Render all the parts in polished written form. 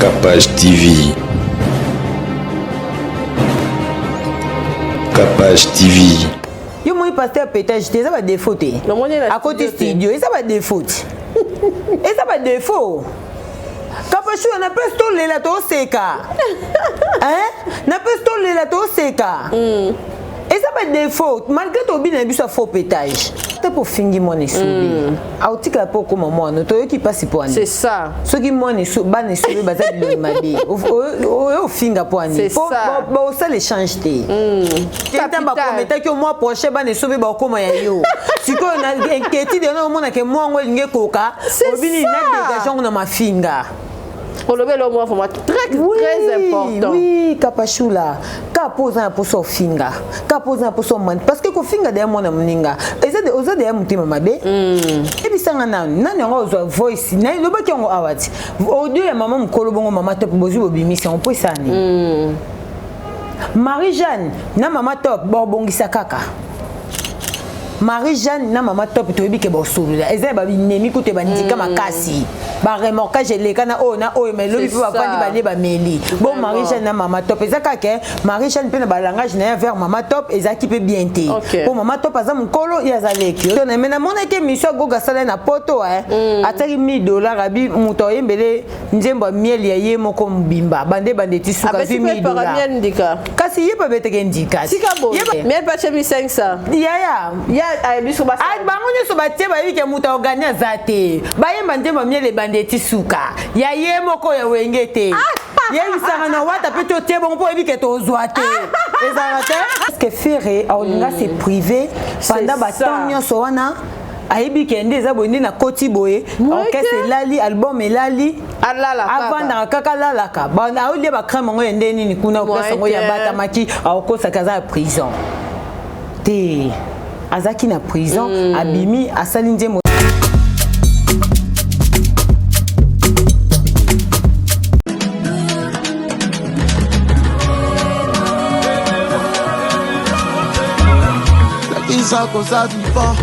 Capage TV. Capage TV. Yo moi pasteur pétage, ça va défaut. À côté studio, ça va défaut. Et ça va défaut. Kapachou na pesto lela to seka. Hein? Na pesto lela to seka. Et ça va défaut. Malgré to bien biso faux pétage. C'est pour finir mon esoubi. Autika pour comme moi, no to qui passe pour ani. C'est ça. Ce qui moi ne sou ba ne sou ba za de mabi. O finga pour ani. C'est ça. Ba ça l'échange té. Quelqu'un va promettre que moi prochain ba ne sou ba comme ya yo. Si ko na inquiétude na mona que moi ngwe koka, obini na dégagement na ma finga. Pour le vélo, moi, très important. Oui, Kapachou là. Kaposa pour son finger. Kaposa pour son man. Parce que ko finger derrière mon amninga. Et ça de oza derrière mon tema mabe. Et puis ça ngana nani ngo zo voice. Na lo ba ki ngo awati. Audio ya maman mkolo bongo mama top bozu bobimi c'est on peut ça ni. Marie-Jeanne na mama top bobongisa kaka. Marie-Jeanne na mama top to ebike bo solo la eza ba binemi kote bandika makasi ba remorquage le kana o na o mais lobi pa ba bali ba meli bon Marie-Jeanne na mama top eza kake Marie-Jeanne pe na ba langage na vers mama top eza ki pe bien te pour mama top aza mkolo ya zaleki to na mena mona ke mission goga sala na poto atari $1000 abi muto yembele nzembo miel ya ye moko mbimba bande ti suka $1000 kasi ye pa beteke ndika sikabo miel pa chemi 500 ya biso ba bango nyoso batie bayebi ke muta oganya zate bayemba ndemba miele bandeti suka ya ye moko ya wenge te yebisanga na wata pe to tie bongo po yebi ke tozwa te ezala te parce que faire olinga c'est privé pendant batemps nyonso wana ayebi ke nde eza boye na koti boye orchestre elali album elali avanda kaka lalaka aolia bakrame yango ya nde nini kuna orchestre yango ya batamaki aokosaka aza ya prison te azaki na prison abimi asali nzembo Isa cosa di po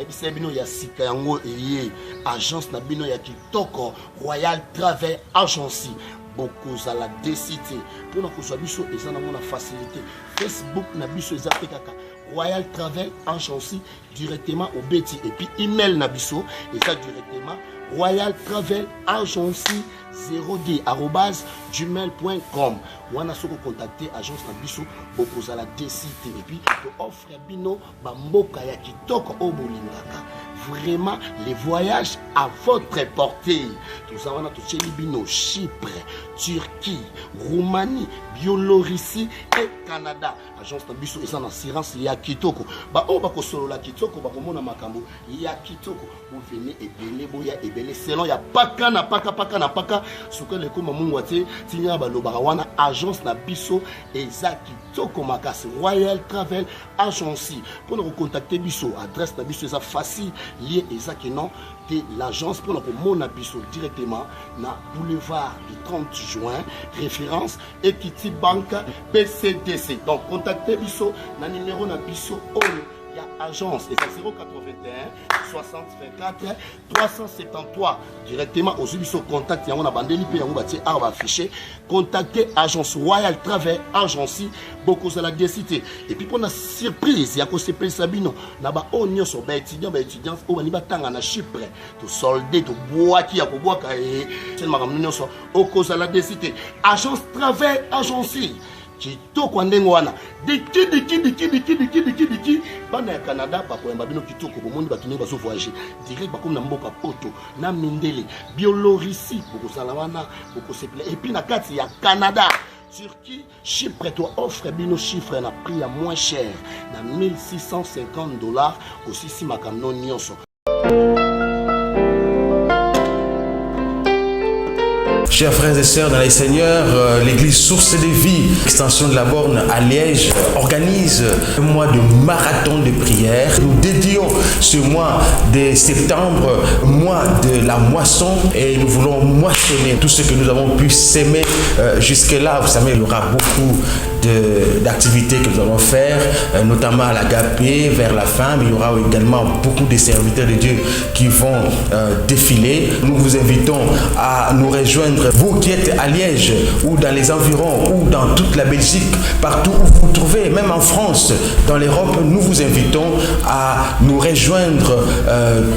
ebisa bino ya sika yango eye agence na bino ya kitoko Royal Travel Agency bokozala desite mpona kozwa biso eza nango na facilité Facebook na biso eza pe kaka Royal Travel Agency directement au beti et puis email na biso eza directement Royal Travel Agency 0d@gmail.com wana soko contacter agence na biso bokozala desite et puis to offre bino bamboka ya kitoko obolingaka vraiment les voyages à votre portée tout ça wana to bino Chypre, Turquie, Roumanie, Biélorussie et Canada agence na biso eza na assurance ya kitoko ba o bako solo la kitoko ba komona makambo ya kitoko vous venez ebele boya ebele selon ya paka na paka suka le koma mungu ate tinya ba lobaka wana agence na biso eza kitoko makasi Royal Travel Agency pour nous contacter biso adresse na biso eza facile lié eza que non de l'agence pour nous mona biso directement na boulevard du 30 juin référence Equity Bank PCDC donc contactez biso na numéro na biso il y a agence et c'est 081 60 24 373 directement aux biso contact yango na bandeli pe yango batie arba affiché contacter agence Royal Travel Agency beaucoup à la décité et puis pour la surprise il y a que c'est plus sabino na ba onyo so ba étudiant o bani batanga na Chypre to soldé to bois qui a ko bois ka et c'est makamno nyonso au cause à la décité agence Travel Agency kitoko ndengo wana diki bana ya Canada bakoyamba bino kitoko bomondi batuni bazo voyager direct bakomi na mboka poto na mindele Biélorussie bokozala wana bokoseple et puis na kati ya Canada Turquie Chypre toi offre bino chiffre na prix ya moins cher na $1650 aussi si makamno nyonso Chers frères et sœurs dans les Seigneurs, l'église Source de Vie, extension de la Borne à Liège, organise un mois de marathon de prière. Nous dédions ce mois de septembre, mois de la moisson, et nous voulons moissonner tout ce que nous avons pu s'aimer jusque-là. Vous savez, il y aura beaucoup d'activités que nous allons faire, notamment à l'Agapé vers la fin, mais il y aura également beaucoup de serviteurs de Dieu qui vont défiler. Nous vous invitons à nous rejoindre, vous qui êtes à Liège ou dans les environs ou dans toute la Belgique, partout où vous vous trouvez, même en France, dans l'Europe, nous vous invitons à nous rejoindre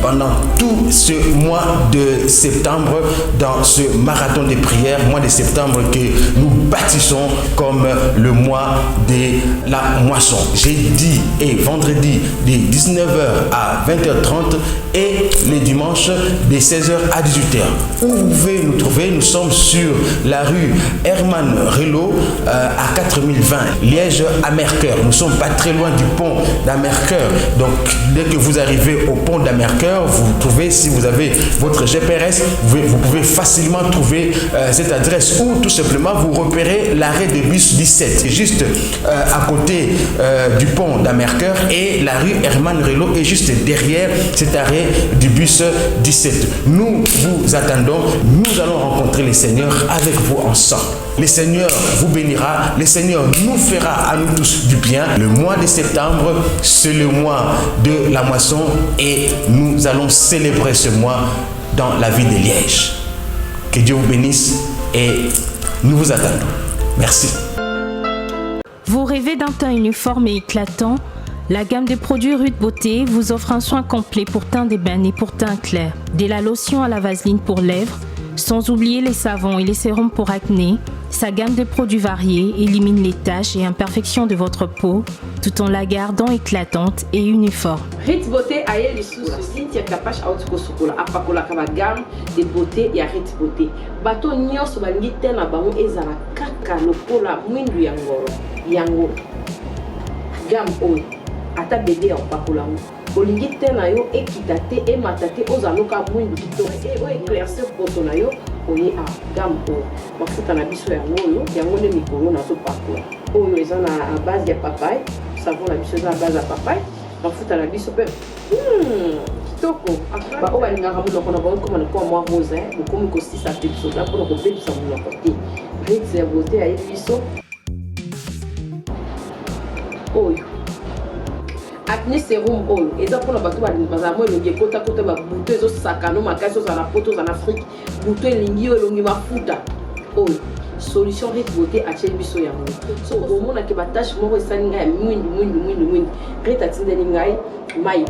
pendant tout ce mois de septembre dans ce marathon de prières, mois de septembre que nous bâtissons comme le mois de la moisson. Jeudi et vendredi de 19h à 20h30 et les dimanches de 16h à 18h. Où vous pouvez nous trouver, nous sommes sur la rue Herman Relo à 4020, Liège à Mercœur. Nous ne sommes pas très loin du pont d'Amercœur. Donc dès que vous arrivez au pont d'Amercœur, vous trouvez, si vous avez votre GPS, vous pouvez facilement trouver cette adresse ou tout simplement vous repérez l'arrêt de bus 17. C'est juste à côté du pont d'Amercœur et la rue Herman Relo est juste derrière cet arrêt du bus 17. Nous vous attendons, nous allons rencontrer le Seigneur avec vous ensemble. Le Seigneur vous bénira, le Seigneur nous fera à nous tous du bien. Le mois de septembre, c'est le mois de la moisson et nous allons célébrer ce mois dans la ville de Liège. Que Dieu vous bénisse et nous vous attendons. Merci. Vous rêvez d'un teint uniforme et éclatant? La gamme de produits Ruth Beauté vous offre un soin complet pour teint d'ébène et pour teint clair. De la lotion à la vaseline pour lèvres, sans oublier les savons et les sérums pour acné. Sa gamme de produits variés élimine les taches et imperfections de votre peau, tout en la gardant éclatante et uniforme. Ruth Beauté a eu les sous Cynthia Kapash Autiko Sukola, Apakola Kaba gamme de beauté et Ruth Beauté. Bato nyonso balingi tena bango ezala kaka lokola mwindu yango gamme oyo ata bébé ya opakola olingi tena yo ekita te emata te ozaloka mwindu kitoko o éclaircir poto na yo oye a gamme oyo mafuta na biso yango nde mikolo nazopakola oyo eza na base ya papaye, savon na biso eza na base ya papaye, mafuta na biso mpe kitoko baoyo balingaka monoko na bango koma na kwa mwa rose bokomi kosisa te biso na mpona kobebisa monoko te. Ritz ya beauté ayebi biso oyo acné sérum oyo eza mpona bato bazala mo elongi ekota babuto ezosakano makasi ozala na poto ozala na afrique buto elingi oyo elongi mafuta oyo solution Ruth Beauté atie biso yango so omonaki batache moko esali ngai ya mwindu Ruth atindeli ngai mai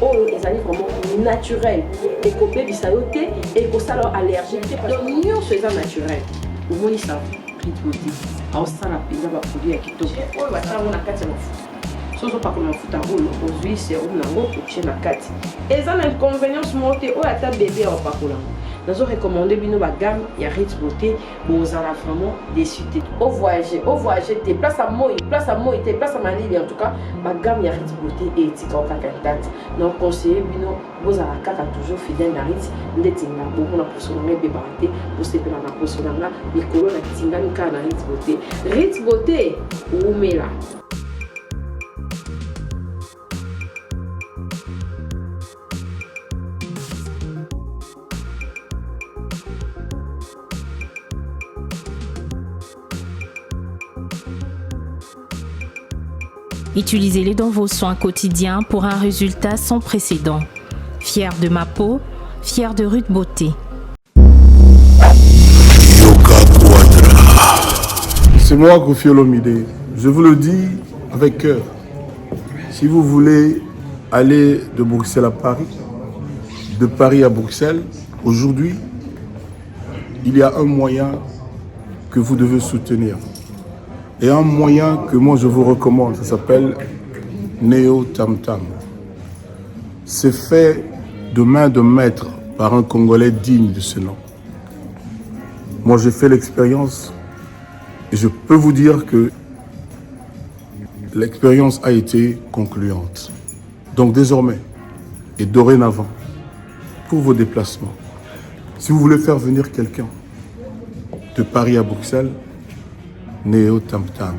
oyo ezali vraiment naturel ekobebisa yo te ekosala yo allergie te donc nyonso eza naturel omoni sa Ruth Beauté aosala mpenza baproduit ya kitoko oyo basalango na kati ya mafuta sozo pakola mafuta oyo ozwi serum nango otie na kati eza na inconvénience moko te oyo ata bébé aopakola ngo nazo recommande bino bagamme ya Ruth Beauté bozala vraiment déçu te o voyager te place à moi te place à malili en tout cas bagamme ya Ruth Beauté etika okaka date donc conseiller bino bozala kaka toujours fidèle na Ruth ndeti nga bomona poso na ngai bebaka te bosepela na poso na nga likolo na tingani kaka na Ruth Beauté. Ruth Beauté umela. Utilisez-les dans vos soins quotidiens pour un résultat sans précédent. Fier de ma peau, fier de Ruth Beauté. C'est moi, Kofi Olomide. Je vous le dis avec cœur. Si vous voulez aller de Bruxelles à Paris, de Paris à Bruxelles, aujourd'hui, il y a un moyen que vous devez soutenir. Et un moyen que moi je vous recommande, ça s'appelle Neo Tam Tam. C'est fait de main de maître par un Congolais digne de ce nom. Moi j'ai fait l'expérience et je peux vous dire que l'expérience a été concluante. Donc désormais et dorénavant, pour vos déplacements, si vous voulez faire venir quelqu'un, de Paris à Bruxelles, Néo Tam Tam.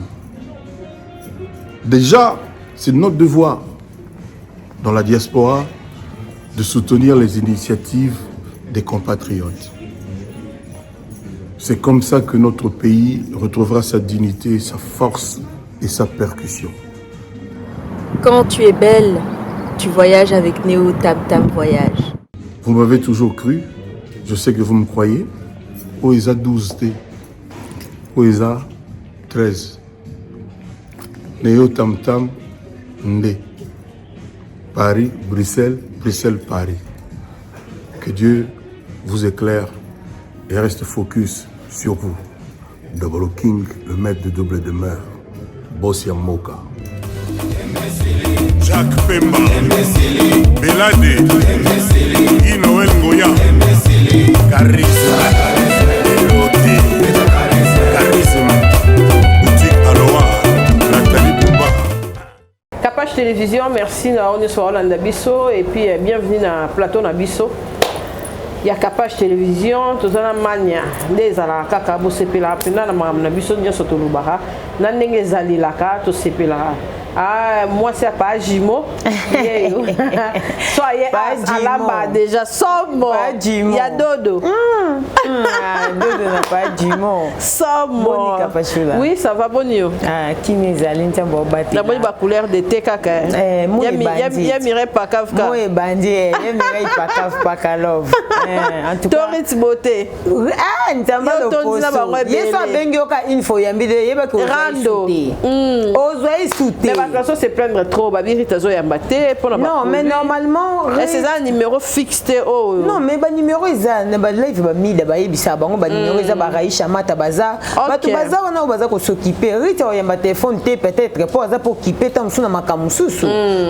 Déjà, c'est notre devoir dans la diaspora de soutenir les initiatives des compatriotes. C'est comme ça que notre pays retrouvera sa dignité, sa force et sa percussion. Quand tu es belle, tu voyages avec Néo Tam Tam Voyage. Vous m'avez toujours cru, je sais que vous me croyez. OESA 12T, OESA 13, Néo Tam Tam Ndé, Paris, Bruxelles, Bruxelles, Paris. Que Dieu vous éclaire et reste focus sur vous. Double King, le maître de double demeure, Bossia Moka. Jacques Pemba, Belade, Guy Noël Ngoya, Charisme, Elodie, Charisme, Boutique Aloha, Nathalie Bouba. Capage Télévision, merci Naoni Soala Ndabiso et puis bienvenue dans Plateau Nabiso. Il y a Capage Télévision, tout ça mania, des alaka kabo sepela, pena na mam Nabiso nya sotolubara, na ndenge zali laka to sepela. Ah, moi c'est pas Jimo. Soyez à la bas déjà, sombre. Il y a Dodo. Dodo n'a pas Jimo. Sombre. Oui, ça va bonio. Ah, qui n'est allé tiens bon battre. La bonne couleur de thé kaka. Moi mirait pas kafka. Moi bandit, mirait pas kafka love. En tout cas. Torit beauté. Ah, ntamba le poso. Yeso bengoka info yambide yeba ko Rando. Ozoi souté. La façon c'est prendre trop babiri tazo yambate pour la. Non, mais normalement c'est un numéro fixé oh. Non, mais ba numéro isa na ba live ba mi da ba yebisa bango ba numéro isa ba raisha mata baza. Ba tu baza wana baza ko s'occuper. Rita yamba téléphone té peut-être pour za pour occuper tant suna makamususu.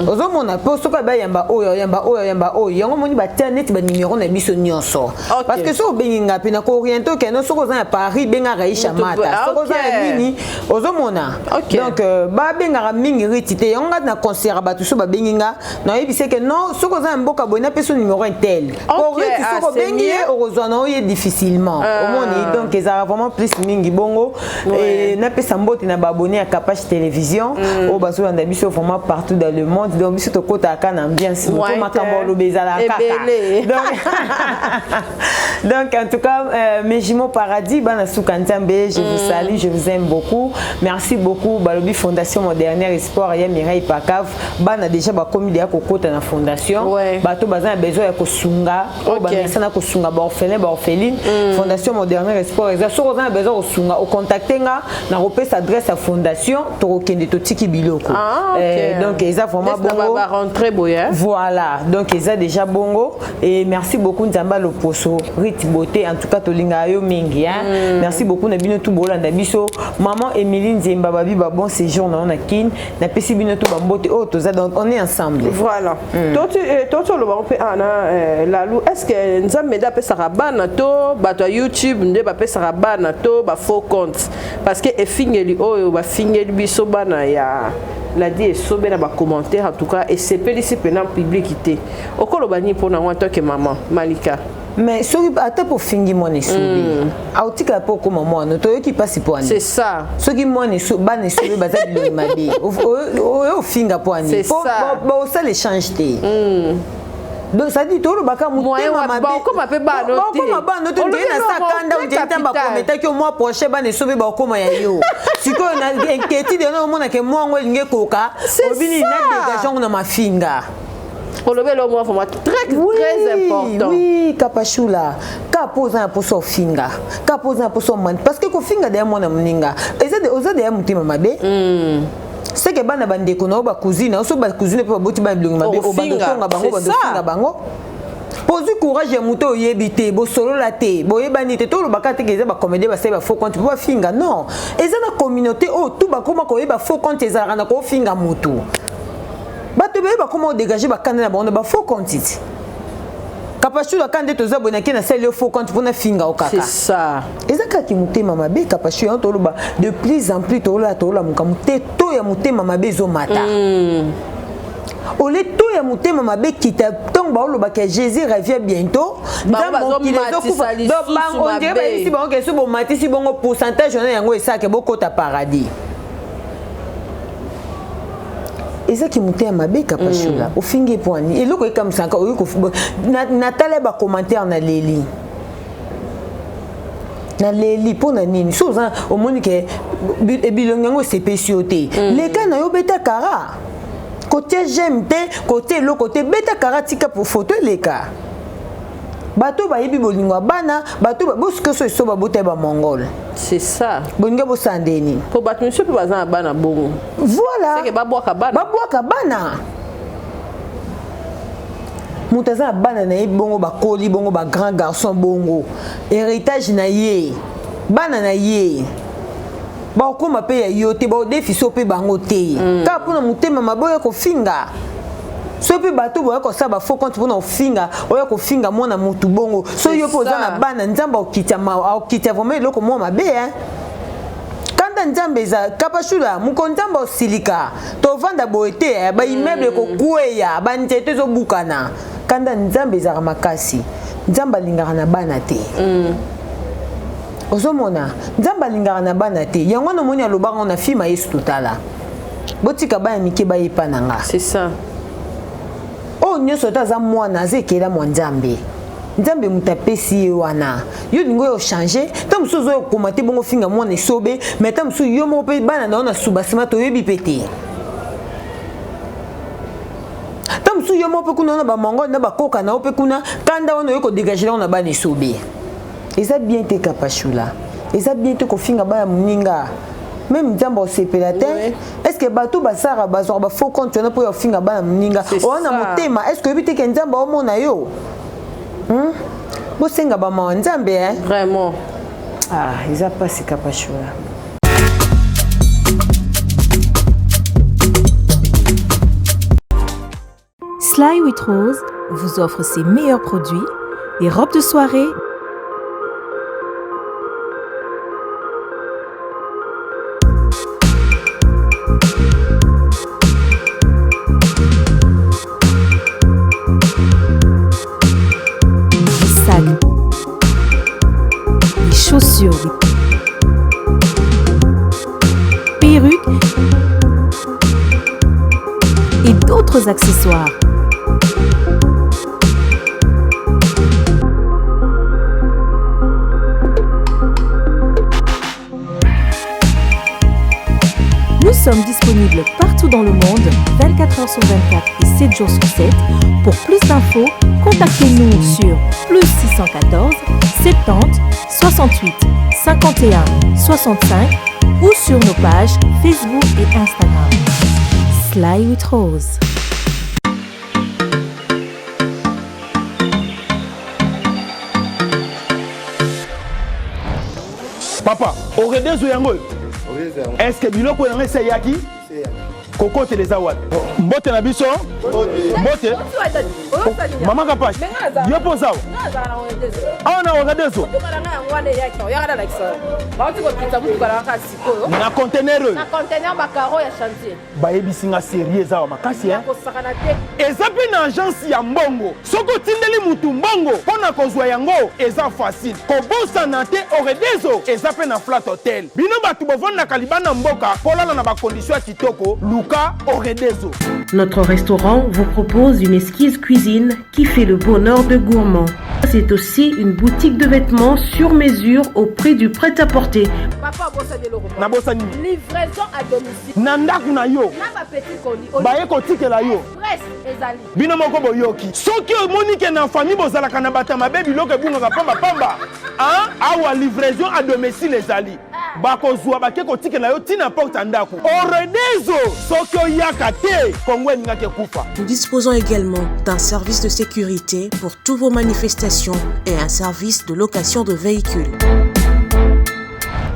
Ozo mona posto ka ba yamba oyo yamba oyo yamba oyo. Yango moni ba net ba numéro na biso nyonso. Parce que so benginga pe na ko oriento ke no soko za à Paris benga raisha mata. Soko za nini ozo mona. Donc ba benga mingi ritite yonga na concert ba tout so ba benginga na yebise ke non soko za mboka boina pe so numéro intel. Ko riti soko bengi ozo na oye difficilement. Au moni donc ezara vraiment plus mingi bongo et na pe sambote na ba abonné à Capage Télévision au baso anda biso vraiment partout dans le monde donc biso to kota kana ambiance to makambo lo bezala kaka. Donc en tout cas mes jumeaux paradis bana soukantambe je vous salue, je vous aime beaucoup. Merci beaucoup Balobi Fondation Mon Dernier Espoir ya Mireille Pakav bana déjà ba komi dia kokota na fondation bato bazana besoin ya kosunga o ba mesana kosunga ba orphelin ba orpheline Fondation Mon Dernier Espoir exactement so bazana besoin kosunga o contacter nga na repère adresse à fondation to kende to tiki biloko donc eza vraiment bongo va rentrer boya voilà donc eza déjà bongo et merci beaucoup Nzamba Loposo Rit Beauté en tout cas to linga yo mingi hein merci beaucoup na bino tout bolanda biso maman Émilie Nzemba babi ba bon séjour na on a kin na pesi bino tout bambote oh toza donc on est ensemble voilà toi le ba pe ana la lou est-ce que Nzambe da pe sarabana to bato YouTube nde ba pe sarabana to ba faux compte parce que e fingeli oh ba fingeli biso bana ya la dit et sobe na ba commentaire en tout cas et c'est pélici pendant publicité okolo bani pour na wanto que maman Malika mais soki ata pour fingi mon esobe autika pour comme moi no to qui passe pour ani c'est ça soki mon esobe ba esobe baza biloko mabe o finga pour ani c'est ça ba ça l'échange té donc ça dit tout le baka mutema mabe comme appé ba no té comme ba no té na sakanda ou jenta ba kometa que moi prochain ba esobe ba koma ya yo siko na inquiétude na mona que moi ngolinge koka obini na dégageons na mafinga. Pour le vélo, moi, très important. Oui, Kapachula. Kaposa pour son finger. Kaposa pour son man. Parce que ko finger derrière mon amninga. Et ça, osa derrière mon tema mabe. C'est que bana bande ko na ba cousine, oso ba cousine pe ba boti ba bilonga mabe o ba tonga bango ba do finger bango. Poser courage ya muto yebite bo solo la te bo yebani te to lo bakate ke za ba comédie ba se ba faux compte ba finger non. Et ça na communauté oh tout ba koma ko yeba faux compte ezara na ko finger muto. Bato ba comment dégager ba kanda na ba on ba faux compte. Kapachula kande to zabona ke na sel faux compte pour na finga o kaka. C'est ça. Ezaka ki mutema mabe kapachula to loba de plus en plus to la muka mute to ya mutema mabe zo mata. au lieu tout ya mutema mabe kita donc ba lo ba que Jésus revient bientôt on dirait ici bon que si bon mati si bon pourcentage on yango ça que beaucoup ta paradis et ça qui mutema mabe kapashula au finge poani et loko comme ça ko na tala ba commentaire na leli na leli pona nini soza au monde que bilongo spéciauté les cas na yo beta kara côté j'aime côté le côté beta karatika pour photo les cas bato ba yebi bolingo bana bato ba boske so so ba bote ba mongol c'est ça bolingo bo sandeni pour bato monsieur pe bazana bana bongo voilà c'est que ba boaka bana mutaza bana na yebi bongo ba koli bongo ba grand garçon bongo héritage na ye bana na ye ba okoma pe ya yote ba defiso pe bango te ka pona mutema maboya ko finga so pe bato boya ko saba fo compte pona ofinga oya ko finga mona mutu bongo so yo poza na bana nzamba okitya vraiment loko mo mabe kanda nzambe za kapashula mukonzamba osilika to vanda boete ba immeuble ko kueya ba nzete zo bukana kanda nzambe za makasi nzamba lingaka na bana te ozomona nzamba lingaka na bana te yango na moni alobanga na filma yesu totala botika bana mike bayepa nanga c'est ça o nyonso taza mwana azekela mwa nzambe nzambe mutapesi ye wana yo lingo yo changer ta musu zo komate bongo finga mwana esobe mais ta musu yo mo pe bana na ona subasima to yebi pete ta musu yo mo pe kuna na ba mongo na ba koka na ope kuna kanda wana yo ko dégager na bana esobe eza bien te kapashula eza bien te ko finga bana muninga même nzamba osepela te est-ce que bato basara bazwa ba faux compte na po yo finga bana muninga ona motema est-ce que ebite ke nzamba omona yo bosenga ba ma nzambe vraiment eza pasi kapashula. Sly with Rose vous offre ses meilleurs produits, les robes de soirée, chaussures, perruques et d'autres accessoires. Nous sommes disponibles partout dans le monde, 24 heures sur 24 et 7 jours sur 7. Pour plus d'infos, contactez-nous sur +614 70 68 51 65 ou sur nos pages Facebook et Instagram. Sly with Rose. Papa, oredezo yango. Est-ce que biloko yango eseyaki? Kokote les awad. Mbote na biso? Mbote? Mama kapash. Yo posawo. Ana oredezo. Na conteneur. Na conteneur bakaro ya chantier. Ba ebisinga sérieux za makasi hein. Eza pe na agence ya mbongo. Soko tindeli mutu mbongo pona kozwa yango eza facile. Kobosa na te oredezo eza pe na flat hotel. Bino batu bovanda kalibana mboka kolala na ba condition kitoko Luka Oredezo. Notre restaurant vous propose une exquise cuisine qui fait le bonheur de gourmands. C'est aussi une boutique de vêtements sur mesure au prix du prêt-à-porter. Papa bosani loko. Na bosani. Livraison à domicile. Nandaku na yo. Na ba petit colis. Baye ko tikela yo. Presse ezali. Bino moko boyoki. Soki omonike na famille bozalaka na batama baby biloko ebungaka pamba pamba. Hein? Awa livraison à domicile ezali. Bakozwa bake ko tikela yo tina porte ndako. Oredezo soki oyaka te kongwe ningake kufa. Nous disposons également d'un service de sécurité pour toutes vos manifestations et un service de location de véhicules.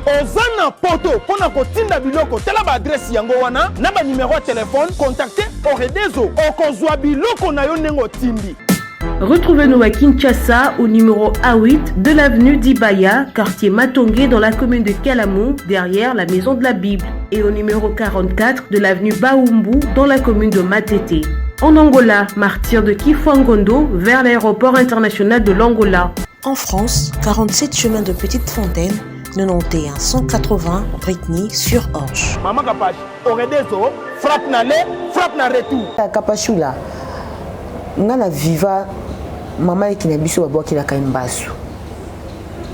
Ozana poto pona kotinda biloko tela ba adresse yango wana na ba numéro de téléphone contactez Oredezo okozwa biloko na yo nengo tindi. Retrouvez-nous à Kinshasa au numéro A8 de l'avenue d'Ibaya, quartier Matongé dans la commune de Kalamou, derrière la maison de la Bible, et au numéro 44 de l'avenue Baoumbu dans la commune de Matete. En Angola, martyr de Kifuangondo vers l'aéroport international de l'Angola. En France, 47 chemins de Petite Fontaine, 91 180 Britny-sur-Orge. Maman Kapache, Oredezo, frappe na le, frappe na retour. Kapachula, ngana viva mama ekina biso babwaki la kaimbasu.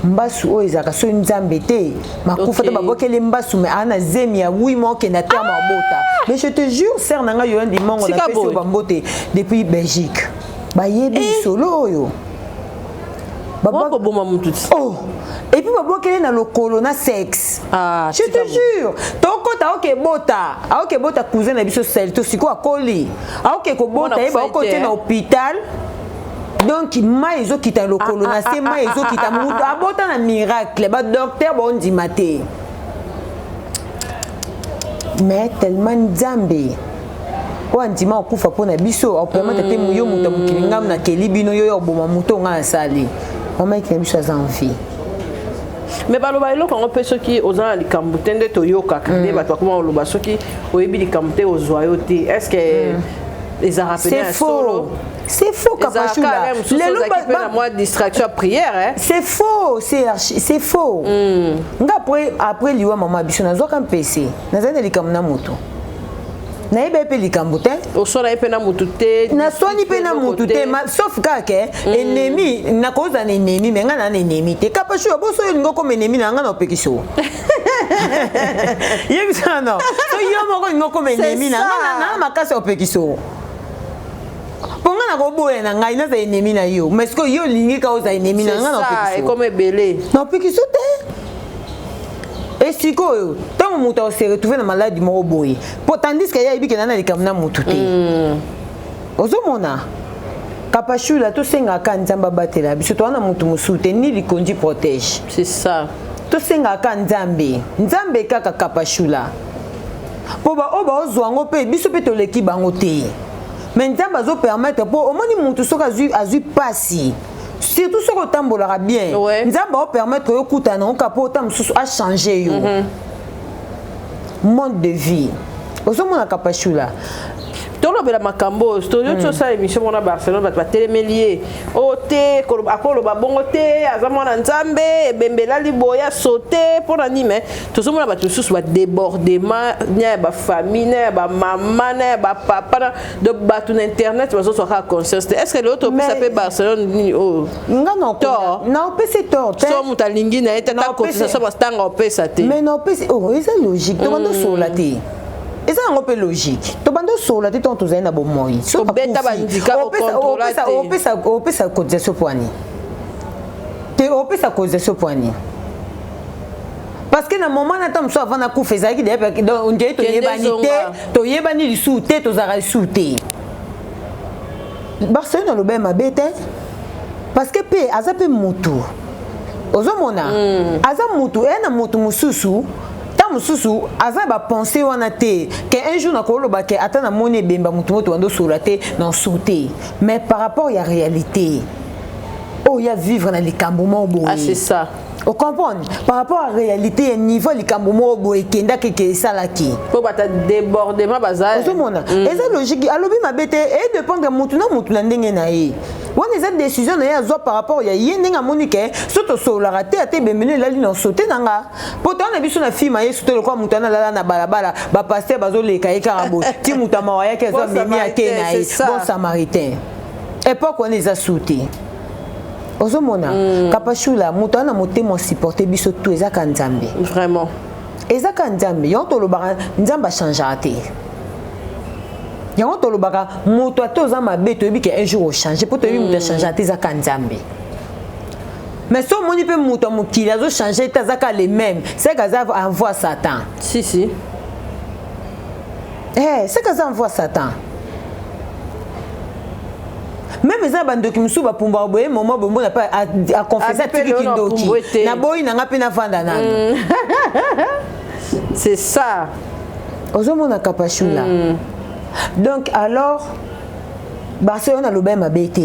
Mbasu oyo ezaka so nzambe te makufa te babokeli mbasu mais ana zemi ya wi moke na terme mabota. Mais je te jure ser nanga yo ndi mongo na pesi bambote depuis Belgique. Ba yebi solo oyo. Baba boma mututi. Oh. Et puis babokeli na lokolo na sexe. Ah, je te jure. Toko ta oke bota. A oke bota cousin na biso sel to siko akoli. A oke ko bota e ba okote na hôpital. Donc maizo kita lokolo na se maizo kita mutu abota na miracle ba docteur bon di maté mais tellement nzambe o ndima okufa pona biso o permettre te muyo mutu mukilingam na kelibino yo boma muto nga sali mama ikina biso azanvi mais baloba eloko ngo pe soki ozana likambo tende to yoka kande bato comment oloba soki oyebi likambo te ozoyo te est-ce que les arabes solo c'est faux Kapachula. Moi distraction prière hein. C'est faux, c'est faux. Après liwa mama biso nazo kan PC. Nazana likamna moto. Na ibe pe likambo te. Osona ipe na moto te. Na soni pe na moto te, sauf que ennemi na koza na ennemi mais ngana na ennemi te. Kapachula boso ngo comme ennemi na ngana opekiso. Yebisa no. So yo moko ngo comme ennemi na ngana makasa opekiso. Ponga na koboya na ngai na za ennemi na yo mais que yo lingi ka oza ennemi na nga na pekiso. C'est comme belé. Na pekiso te. Et siko yo, tant muta se retrouver na maladie mo boye. Tandis que ya ibike na likamna mutu te. Ozomona. Kapachula to senga ka nzamba batela biso to na mutu musute ni likondi protège. C'est ça. To senga ka nzambe. Nzambe kaka Kapachula. Po ba oba ozwango pe biso pe to leki bango te. Maintenant, on va permettre pour au moins mutu soka azui passi. Surtout ce que tambola bien. Nous va permettre que kuta na okapo tam susu a changer yo. Monde de vie. Ozomo na Kapachula. Tolo bela makambo, studio to sa émission na Barcelone ba télémélier. Ote akolo ba bongo te, azamo na nzambe, bembela liboya sauter pour anime. Tozomo na ba susu ba débordement, nya ba famille, nya ba maman, nya ba papa de batu na internet, ba so ka conscience. Est-ce que l'autre ça peut Barcelone oh. Non, peut c'est tort. So mutalingi na eta ta cotisation ba stanga opesa te. Mais non, peut oh, c'est logique. To bando so la te. Et ça un peu logique. To bando so la te ton to zaina bo moi. So beta bandika au contrôle. Opesa cotisation poani. Te opesa cotisation poani. Parce que na moment na tam so avant na ku feza ki de on dirait to yebani li soute to zara soute. Barcelone lo be ma bete. Parce que pe azape mutu. Ozomona. Aza mutu na mutu mususu. Mususu azaba penser wana te que un jour na koloba ke atana moni bemba mutu moto wando solate non sauter mais par rapport à la réalité oh il y a vivre dans les camboumons boy. Ah c'est ça. Vous comprenez? Par rapport à la réalité, niveau les camboumons boy kenda ke salaki. Faut bata débordement bazar. Ozomona. Et ça logique alobi mabete et dépend de mutu na ndenge na ye. Wana eza décision na ya zo par rapport ya yendenga monike soto solara te ate bemene la lino sauter nanga. Poto na biso na film ya soto kwa mutu na la na balabala ba passer bazo leka e karabo. Ti mutu mawaya ke zo bemi ake na ye. Bon samaritain. Époque on les a sauté. Ozomona Kapachula mutu na motemo supporter biso tout ezaka nzambe. Vraiment. Ezaka nzambe yo to lobaka nzamba changer te. Yango to lobaka mutu atoza mabe to yebike un jour changer pour to yebi mutu changer te ezaka nzambe. Mais so moni pe mutu mukili azo changer te ezaka les mêmes. C'est que ça envoie Satan. Si. C'est que ça envoie Satan. Même ça bande qui musu ba pumba boye moment bombo na pas à confesser tiki kindoki na boy na ngapi na vanda nano. C'est ça. Ozomona Kapachula. Donc alors Barcelone a lobe ma bête.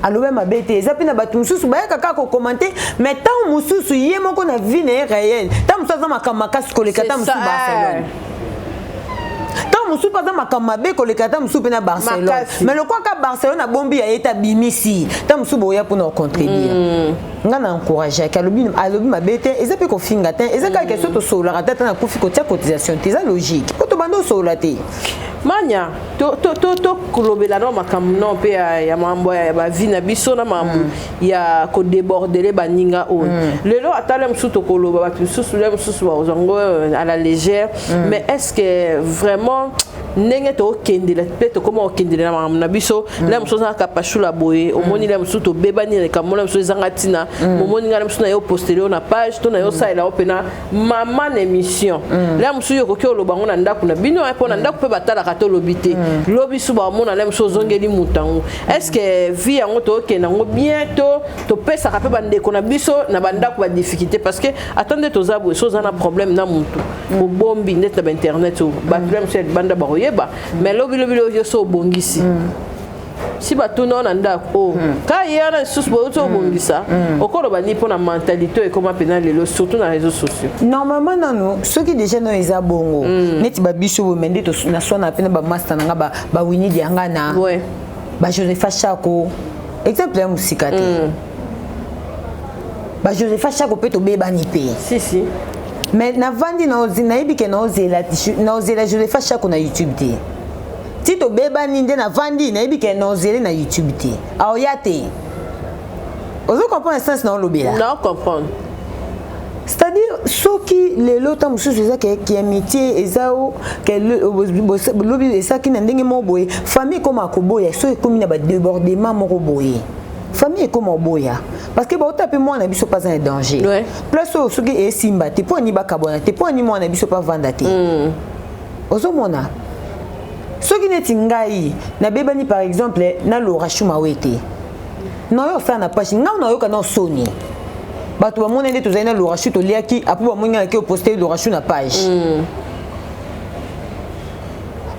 Alobe ma bête, ça pina batu mususu ba kaka ko commenter mais tant mususu yé moko na vie né réel. Tant mususu za makamaka skoleka tant mususu Barcelone. musu paza makamabe ko le kata musu pe na Barcelone. Mais le quoi ka Barcelone a bombi ya eta bimisi. Ta musu boya pour nous contribuer. Ngana encourager ka lobi mabete eza pe ko finga ten eza ka question to sola rata na kufi ko tia cotisation eza logique. Ko to bando sola te. Manya to kolobela no makam no pe ya mambo ya ba vie na biso na mambo ya ko déborder ba ninga on. Lelo atala musu to koloba ba musu le musu ba ozango à la légère mais est-ce que vraiment nenge to kendela peut comment kendela na na biso la musu za kapashula boye omoni la musu to bebani le kamola musu zangatina momoni ngala musu na yo posterior na page to na yo sa ila opena mama na émission la musu yo ko koloba ngona ndaku na bino e pona ndaku pe batala kato lobité lobi suba mona la musu zongeli mutango est-ce que vie yango to kenango bientôt to pesa ka pe bande ko na biso na bandaku ba difficulté parce que attendez to zabo so za na problème na mutu o bombi net na internet o ba problème c'est banda ba mais lobi yo so bongisi si bato non ndako ka yana susbo to bongisa okolo bani pona mentalité et comment pénal le surtout dans les réseaux sociaux normalement non ceux qui déjà non ils a bongo neti ba biso bo mende to na sona pena ba master nga ba wini dianga na ba Joseph Chako exemple ya musika te ba Joseph Chako peut to bebani pe si mais na vandi na ozina ibike na ozela Joseph Chako na YouTube te tito beba ninde na vandi na ibike na ozela na YouTube te aoyate ozo comprendre le sens na lobela non comprendre c'est-à-dire ceux qui les lots mususu ça qui est métier ezao que lobi esa ki na ndenge mo boye famille comme akoboya so comme na ba débordement mo boye famille comme boya parce que ba taper moi na biso pas un danger place ceux qui est simba te po ni ba kabona te po ni moi na biso pas vanda te ozo mona ceux qui neti ngai na bebani par exemple na Laura Shumawete non yo ça na page nga na yo kana soni bato ba mona ndeto zaina Laura Shu to liaki apu ba mona ke poster Laura Shu na page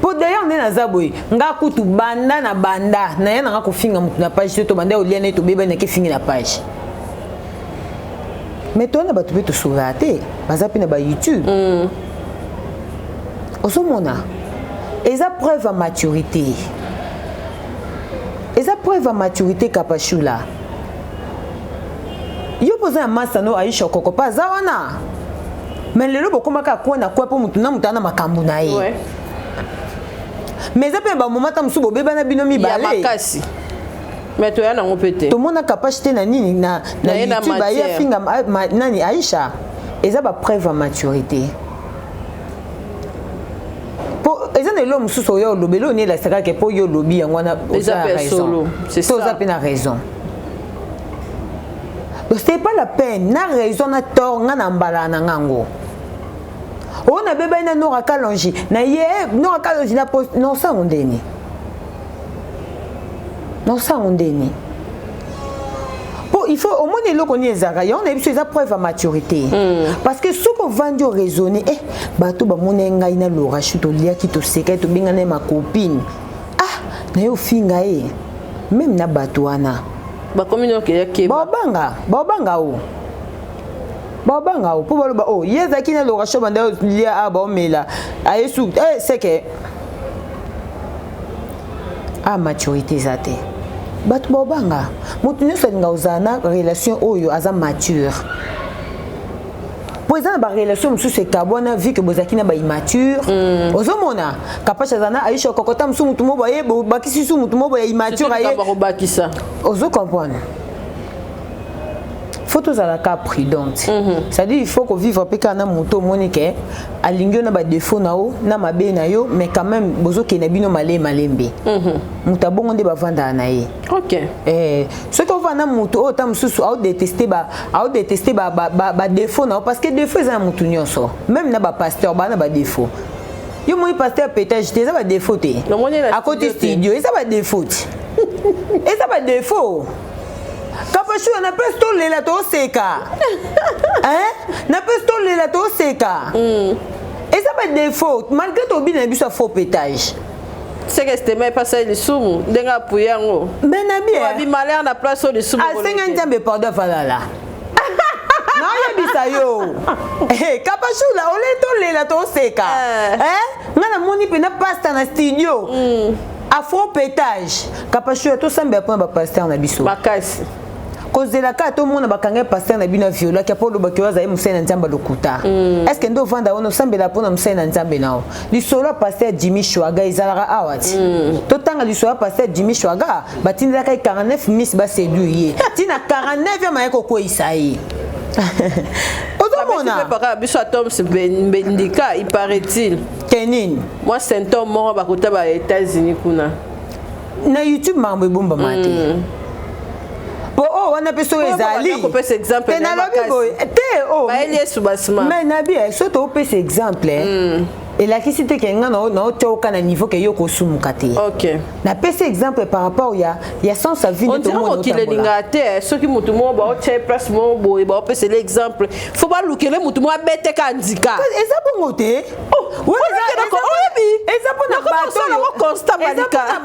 pour d'ailleurs on est na zaboy nga kutu banda na yana nga ko finga mutu na page to banda o liane to beba na ke finga na page mais toi na bato beto sourate bazapi na ba YouTube osomona eza preuve à maturité kapashula yo poza masa no aisha koko pa zawana mais lelo bokoma ka kwa na kwa po mutu na mutana makambu na ye mais ça peut ba moment tam subo beba na bino mi balé ya makasi mais to yana ngopete to mona capacité na nini na YouTube ba ya finga nani Aisha eza ba preuve à maturité pour ezana l'homme sous yo lobelo ni la saka ke po yo lobi ngwana oza raison c'est ça oza pena raison donc c'est pas la peine na raison na tort ngana mbala na ngango on a bébé na nora kalonji na ye nora kalonji na post non ça on deni pour il faut au moins le connaître zara on a besoin de preuve à maturité parce que ce qu'on vend du raisonner bato ba mona ngai na Laura Shu to lia ki to seka to binga na ma copine na yo finga même na bato wana ba communauté yake babanga o po baloba o yeza kina Laura Shu banda lia ba omela ayesu c'est que maturité zate bato babanga mutu nyonso alinga ozana relation oyo aza mature po eza na barelation mosusu ekabwana vu ke bozalaki na baimmature ozomona kapasha azana aisha kokota mosu mutu mo boye bakisi su mutu mo boye immature aye ozo comprendre faut tozala ka prudente c'est-à-dire il faut que vivre pe kana moto monique alingio na ba défaut na o na mabe na yo mais quand même bozo ke na bino malembe muta bongo nde bavanda na ye OK ce que va na moto o tam susu a détester ba défaut na parce que défaut za mutu nyonso même na ba pasteur ba na ba défaut yo moi pasteur pétage te za ba défaut te à côté studio ça ba défaut et ça ba défaut Kapashu na pesto lela to seka na pesto lela to seka et ça pas défaut malgré to bien biso faux pétage c'est que c'était même pas ça le sumu denga puyango mais na bien bi malheur na place de sumu a 50 ans be pardon falala na ya bisa yo Kapashu la ole to lela to seka ngana moni pe na pasteur na studio afro pétage kapashula to sambe pour ba pasteur na biso makasi kozela ka to mona bakanga pasteur na bino viola kia polo bakiwa za musena nzamba lokuta est-ce que ndo vanda ono sambela pona musena nzambe nao lisolo pasteur Jimmy Chwaga izalaka awati to tanga lisolo pasteur Jimmy Chwaga batindela ka 49 miss ba séduire tina 49 ya mayeko ko isaïe Ozomona pas biso atom se bendika il paraît-il Kenin moi symptôme mort ba kota ba États-Unis kuna na YouTube mambo bomba mate po wana peso ezali ko pese exemple na lobi te ba eli subasma mais na bien so to pese exemple et la qui c'était que na toka na niveau que yo ko sumukate OK na pese exemple par rapport ya sans sa vie de tout le monde qui le lingate ceux qui mutu mo ba o che place mo boy ba pese l'exemple faut pas lukele mutu mo bete kandika eza bongo te oui eza pona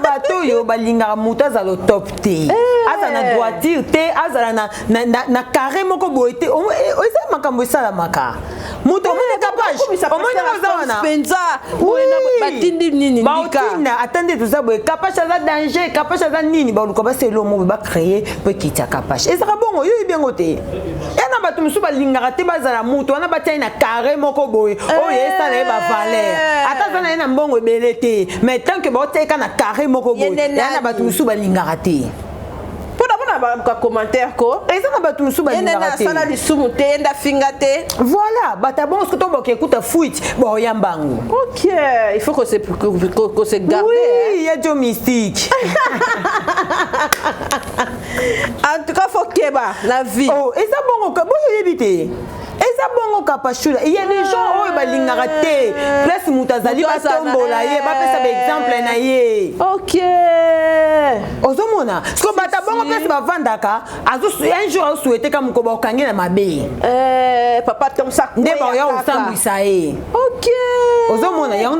bato yo balinga mutu za lo top te aza na droiture te aza na carré moko boy te eza makambo sala maka mutu mo capable omona ozana batindi nini ndika attendez tout ça boy capable ça danger capable ça nini ba luka ba selo mo ba créer petit capable eza bongo yo bien côté yana bato musu balinga te bazala mutu wana batia na carré moko boy o yesa na ba valeur ata zana na mbongo belete mais tant que ba teka na carré moko boy yana bato musu balinga te ba commentaire ko eza bato musu balinga te sala lisumu te enda finga te voilà bata bon ce que to boke écoute fuite bo yambango OK il faut que se garde oui il y a du mystique en tout cas faut keba la vie oh eza bongo ka boyo yebite eza bongo kapashula il y a des gens oh balinga te place mutazali ba tombola ye ba pesa ba exemple na ye OK ozomona ko bata bongo place ba vandaka azo un jour au souhaiter ka muko ba okangi na mabe papa tom sak nde ba yo osambwisa ye OK ozomona yango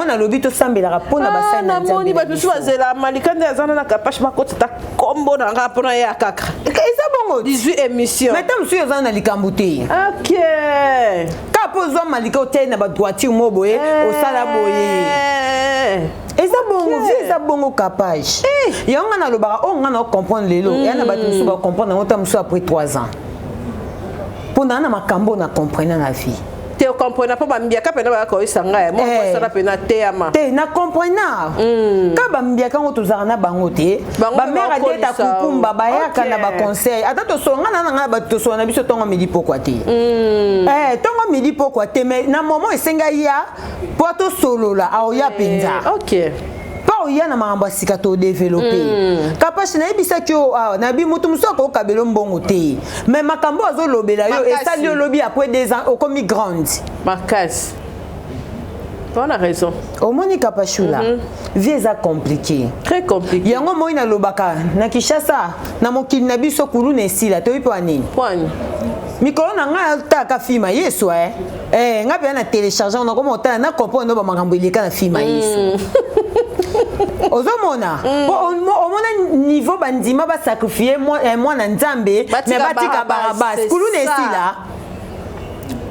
na lobito sambela rapona basana na moni ba biso azela malikande azana na kapash makota kombo na rapona ya kaka eza bongo 18 émissions mais tam suyo azana likambuté OK ka pozo malika hotel na ba droiture mo boye osala boye eza bongo vie eza bongo capage yango na lobaka o ngana comprendre lelo yana ba musu ba comprendre ngota musu après 3 ans pona na makambo na comprendre na vie te comprendre pas bambiaka pena ba ko isanga ya mo sala pena te ama te na comprendre ka bambiaka ngo tozaka na bango te ba mère deta kukumba ba yaka na ba conseil ata to songa na ba to sona biso tongo midi pokwa te tongo midi pokwa te mais na moment esenga ya poto solola a oya penza OK pa oya na mamba sika to développer kapasi na ebisa kyo na bi mutu musoko kabelo mbongo te mais makambo azo lobela yo esali yo lobi après 2 ans au comme grande makasi on a raison au moni kapashula vie eza compliqué très compliqué yango moi na lobaka na Kishasa na mokili na biso kulu na esila to ipo anini point mikolo na nga taka filma yesu nga pe na télécharger on a comme otala na comprendre ba makambo ileka na filma yesu ozomona omona niveau bandima ba sacrifier moi na nzambe mais batika barabas kulu na esila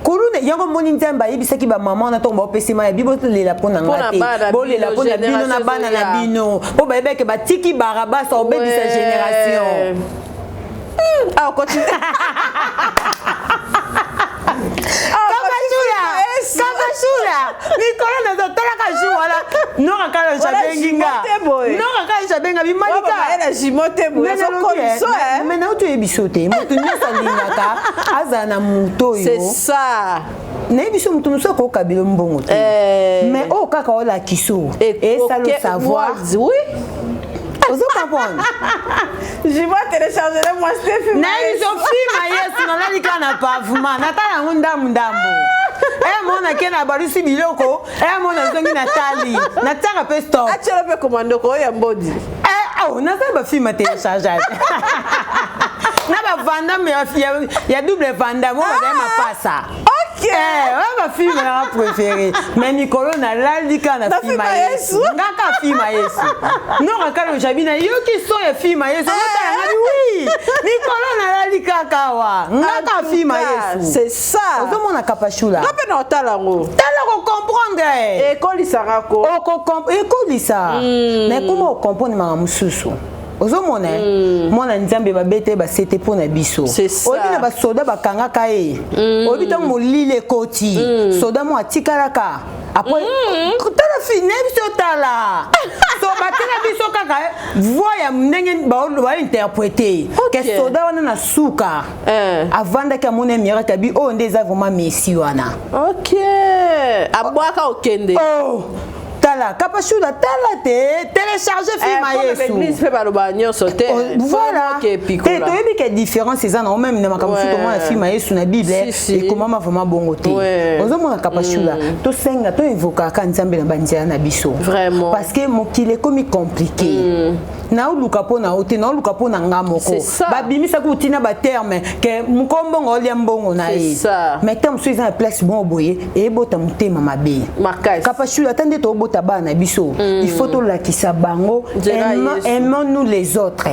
kulune yango moni nzamba yebisaki ba maman na tomba opesima ya bibo lela pona ngate bolela pona bino na bana na bino po ba yebeke batiki barabas obebisa génération continue Kakashula mikolo na zotala kashu wala noka kala chabenginga noka kala chabenga bimalika ela jimote bo so mais na utu ebisote mutu nyasa lingaka azana muto yo c'est ça na ebiso mutu musoko kabilo mbongo te mais o kaka ola kiso et ça le savoir oui. Vous comprenez? Je vais télécharger moi ce film. Na izo film yesu na lalika na pavement na tala ndambo ndambo. Mona kena barusi biloko, mona zongi na tali. Na tanga pe stop. Achelo pe commando ko ya mbodi. Na ça ba film télécharger. Na ba Vandam ya double Vandam, on va ma passa. OK. Va film na préféré. Mais Nicolo na lalika na film yesu. Ngaka film yesu. Non akalo jabina yo ki so ya film yesu. Oui. Nicolo na lalika kawa. Ngaka film yesu. C'est ça. Ozo mona kapashula. Ngapa na otalango. Tala ko comprendre comprendre. Ekolisa rako. Ekolisa. Mais comment comprendre ma mususu? Ozomona mwana nzambe babete basete pona biso. Obi na basoda bakangaka e. Obi tango molile koti. Soda mo atikalaka. Après tala fine biso tala. So batela biso kaka voix ya ndenge ba interpréter. Que soda wana na suka. Avanda ka mona mira tabi o ndeza vraiment messi wana. OK. Abwaka okende. Oh. Tala, kapashula tala te télécharger film Yesu. L'église fait par le bagnon sauter. Voilà. Tu as vu quelle différence c'est ça non même na makambo tout moi film Yesu na Bible et comment ma vraiment bon côté. Ozomona kapashula to senga to invoka ka nzambe na banzia na biso. Vraiment. Parce que mokile comme compliqué. Na uluka pona ote na uluka pona ngamoko. Babimisa ko tina ba terme que mukombo ngoli mbongo na ye. Mais tant suis en place bon boye et bota mutema mabe. Kapashula tande to bota bana biso. Il faut to la kisa bango aimons-nous les autres.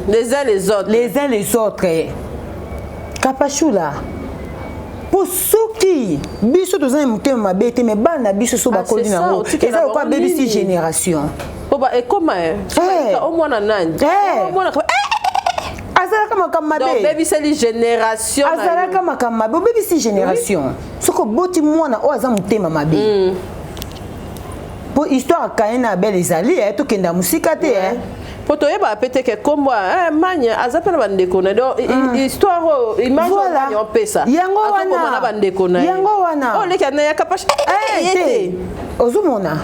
Les uns les autres. Les uns les autres. Kapashula. Pour ceux qui biso to zan mutema mabe te mais bana biso so ba koli na ngo. Et ça quoi baby si génération. Et comment au moins nani azalaka makambo donc baby c'est les génération azalaka makambo mabe baby c'est génération soko boti mwana o aza mutema mabe pour histoire kaina belle ezali to kenda musika te pour to yeba pété que comme manya azapela bandeko na donc histoire image on pesa yango wana oh leka na yakapash ozumona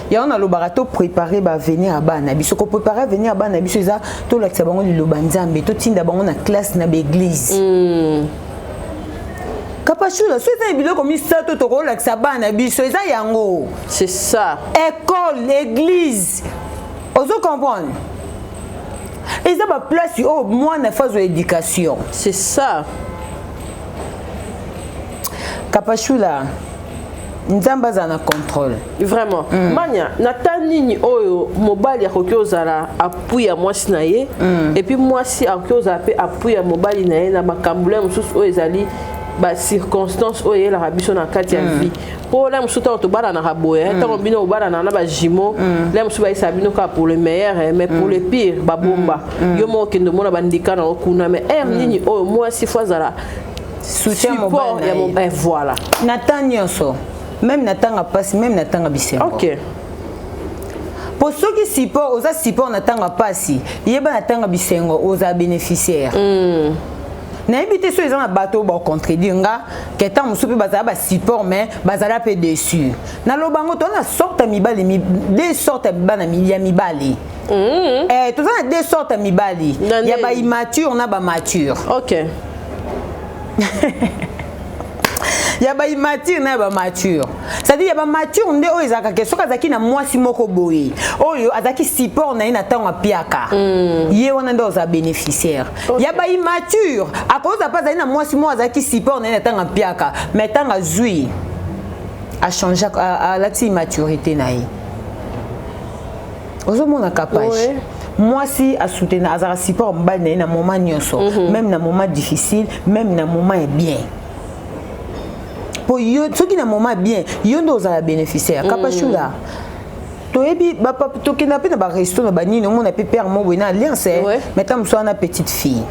ya on a le barato préparé ba venir à bana biso ko préparer venir à bana biso za to la tsa bango lo banzambe to tinda bango na classe na église kapachula so ça bilo comme ça to ko la tsa bana biso za yango c'est ça école église ozo comprendre et ça ba place au moi na phase d'éducation c'est ça kapachula nzamba za na contrôle vraiment manya natanini oyo mobali akoki ozala appui ya mwasi na ye et puis mwasi akoki ozala pe appui ya mobali na ye na makambula mosusu oyo ezali ba circonstance oyo elaka biso na kati ya vie po la mosusu ntango tobala na raboya ntango bino obala na ba jumeau la mosusu bayisa bino kaka pour le meilleur mais pour le pire babomba yo moko okende omona bandika na okuna mais nini oyo mwasi fo azala soutien mobali ya mobali voilà natan nyonso même natanga passe même natanga bisengo OK pour ceux qui support oza support natanga passe yeba natanga bisengo oza bénéficiaire na ebité so ezana bateau ba contredire nga que tant musupe bazala ba support mais bazala pe dessus na lobango to na sorte mibali deux sortes bana ya mibali to za deux sortes mibali ya ba immature na ba mature OK ya ba immature na ba mature c'est-à-dire ya ba mature nde oyo ezaka ke soka zaki na mwasi moko boye oyo azaki support na ina tango piaka ye wana ndo za bénéficiaire ya ba immature akoza pas na mwasi mo azaki support na ina tango piaka mais tango zui a changer à la maturité na ye ozo mona capable mwasi a soutenir azara support mbali na moment nyonso même na moment difficile même na moment bien pour yo ceux qui na moment bien yo ndo za bénéficiaire kapachula to ebi ba to kina pe na ba resto na banini on a pe père mo bona alliance mais tam so na petite fille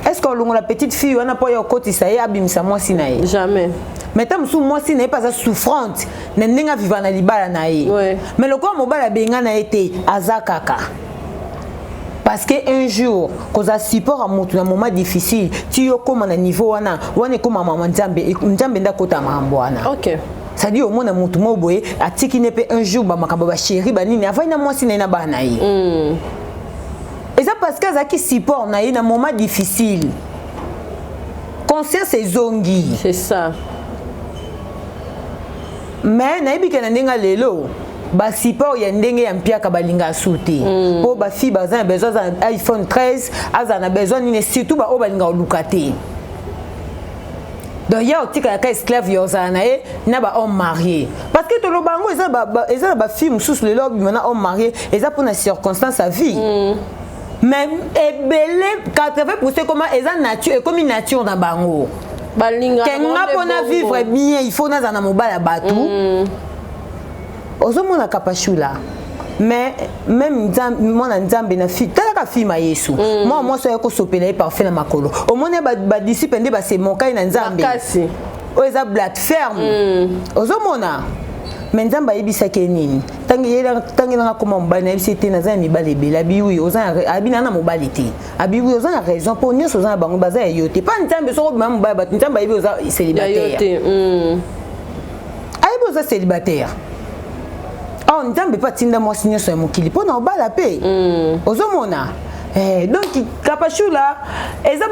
est-ce qu'on la petite fille on a pas yo koti ça y abimisa moi si na jamais mais tam so moi si na pas ça souffrante na ndinga vivana libala na ye mais le quoi mobala benga na été azakaka. Parce qu'un jour, quand on support à un moment difficile, tu es comme à un niveau, wana comme à maman Nzambe, Nzambe nda kota mamboana. OK. Ça dit au moins na mutu mo boye, atiki ne pe un jour ba makamba ba chéri ba nini, avant na mwasi na ba na ye. Et ça parce que zaki support na ye na moment difficile. Conscience zongi. C'est ça. Mais na ibi kana ndinga lelo. Ba support ya ndenge ya mpiaka balinga souté po ba fi bazana besoin d'un iPhone 13 azana besoin ni surtout ba obalinga olukate donc ya otika ka esclave yozana e na ba homme marié parce que to lo bango eza ba film sous le lobby maintenant homme marié eza pour na circonstance à vie mais ebele 80% comment eza nature et comme nature na bango kenga pona vivre bien il faut naza na mobala batu ozomona kapashula mais même mwana nzambe na fi talaka fi ma yesu moi so yako sopela parfait na makolo omone ba disciple nde ba se monkai na nzambe o eza plateforme ozomona mais nzambe ayebisaki nini tangi nanga koma mobali nayebisi te naza ya mibali ebele abiwi abina na mobali te abiwi oza na raison mpo nyonso oza na bango baza ya yo te pa nzambe soko obima mobali bato nzambe ayebi oza célibataire ayebi oza célibataire nzambe pa tinda mwasi nyonso ya mokili mpo na obala mpe ozomona donc kapashula eza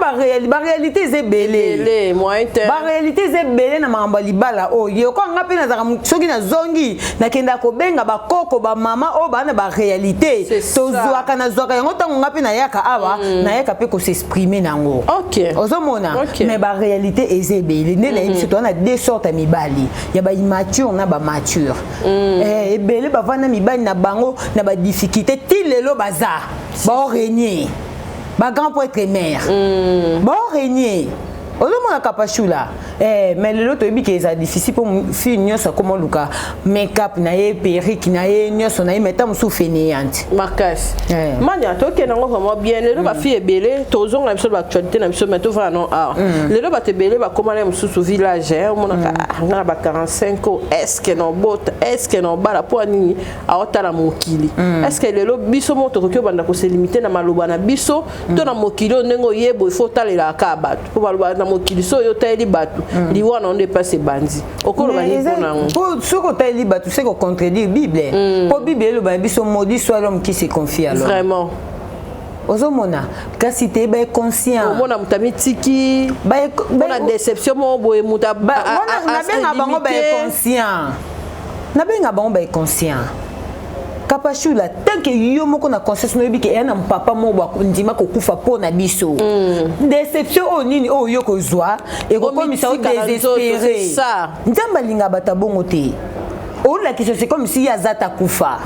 baréalité eza ebele baréalité eza ebele na makambo ya libala oyo okanga mpe nazaka soki nazongi nakenda kobenga bakoko bamama oyo baa na baréalité tozwaka nazwaka yango ntango nga mpe nayaka awa nayaka mpe kosexprime nango ozomona mais baréalité eza ebele nde nayebisi toza na deux sortes ya mibali ya baimmature na bamature ebele bavanda mibali na bango na badifficulté ti lelo baza baorégner ba grand prêtre mère baorégner ozomona kapashula mais lelo toyebi ke eza difficile pour fille nyonso akoma luka make-up na ye perruque na ye nyonso na ye meta mosusu fainéante makasi mania tokende yango vraiment bien lelo bafille ebele tozonga na biso baactualité na biso mais tovaa non art lelo bato ebele bakoma na mosusu village omonaka nga na ba 45 o estce na obota estce na obala mpo anini aotala mokili estce lelo biso mo tokoki obanda koselimite na maloba na biso to na mokili oyo ndenge oyeba ifo otalelaka bato mpo baloba na mokili so oyo otayeli bato liwana on dépasse bandi okoloba ni bonango po soko otayeli bato c'est ko contredire bible po bible eloba biso maudit soit l'homme qui se confie à l'homme vraiment ozomona kasi te ba conscient omona mutami tiki ba déception mo boye muta na benga bango ba conscient na benga bango ba conscient kapashula tant que yo moko na conscience no yebiki ena papa mo ba ndima ko kufa po na biso déception o nini o yo ko zwa e ko komisa o désespéré ça nzamba linga bata bongo te o la question c'est comme si yazata kufa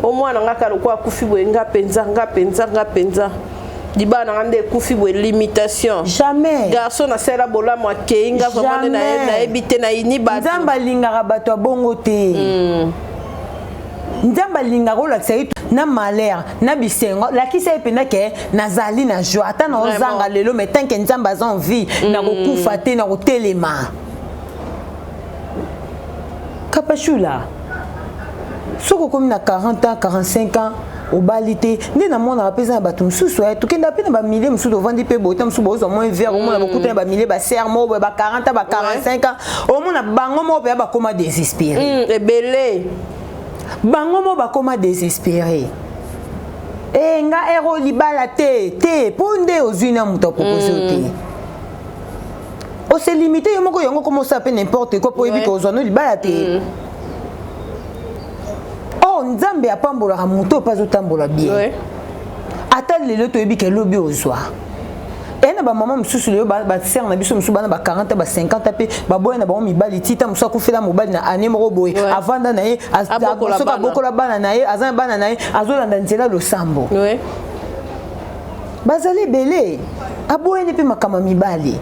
o mwana ngaka lokwa kufi boye nga penza dibana ngande kufi boye limitation jamais garçon na sera bola mo keinga vraiment na ebité na ini ba nzamba linga bato bongo te nzamba linga ko lakisa na malheur na bisengo lakisa ependa ke nazali na joie ata na ozanga lelo mais tant que nzamba za envie na kokufa te na kotelema kapashula soko komi na 40 ans 45 ans obalité nde na mona rapeza na bato mosusu tokenda mpe na bamilie mosusu ovandi mpe bote mosusu bozwa moins vert omona bokuta na bamilie baser mo boye ba 40 ans ba 45 ans omona bango mo mpe ya bakoma désespéré ebele bango mo bakoma désespéré nga ero libala te po nde ozwi na moto apropose te ose limité yo moko yango koma osala mpe n'importe quoi po yebi ke ozwa no libala te nzambe apambolaka moto oyo azotambola bien ata lelo toyebi ke elobi ozwa na bamama mosusu lelo basere na biso mosusu bana ba 40 ba 50 mpe baboya na bango mibali tita mosusu akufela mobali na ane moko boye avanda na ye soki abokola bana na ye aza na bana na ye azolanda nzela losambo bazali ebele aboyani mpe makambo mibali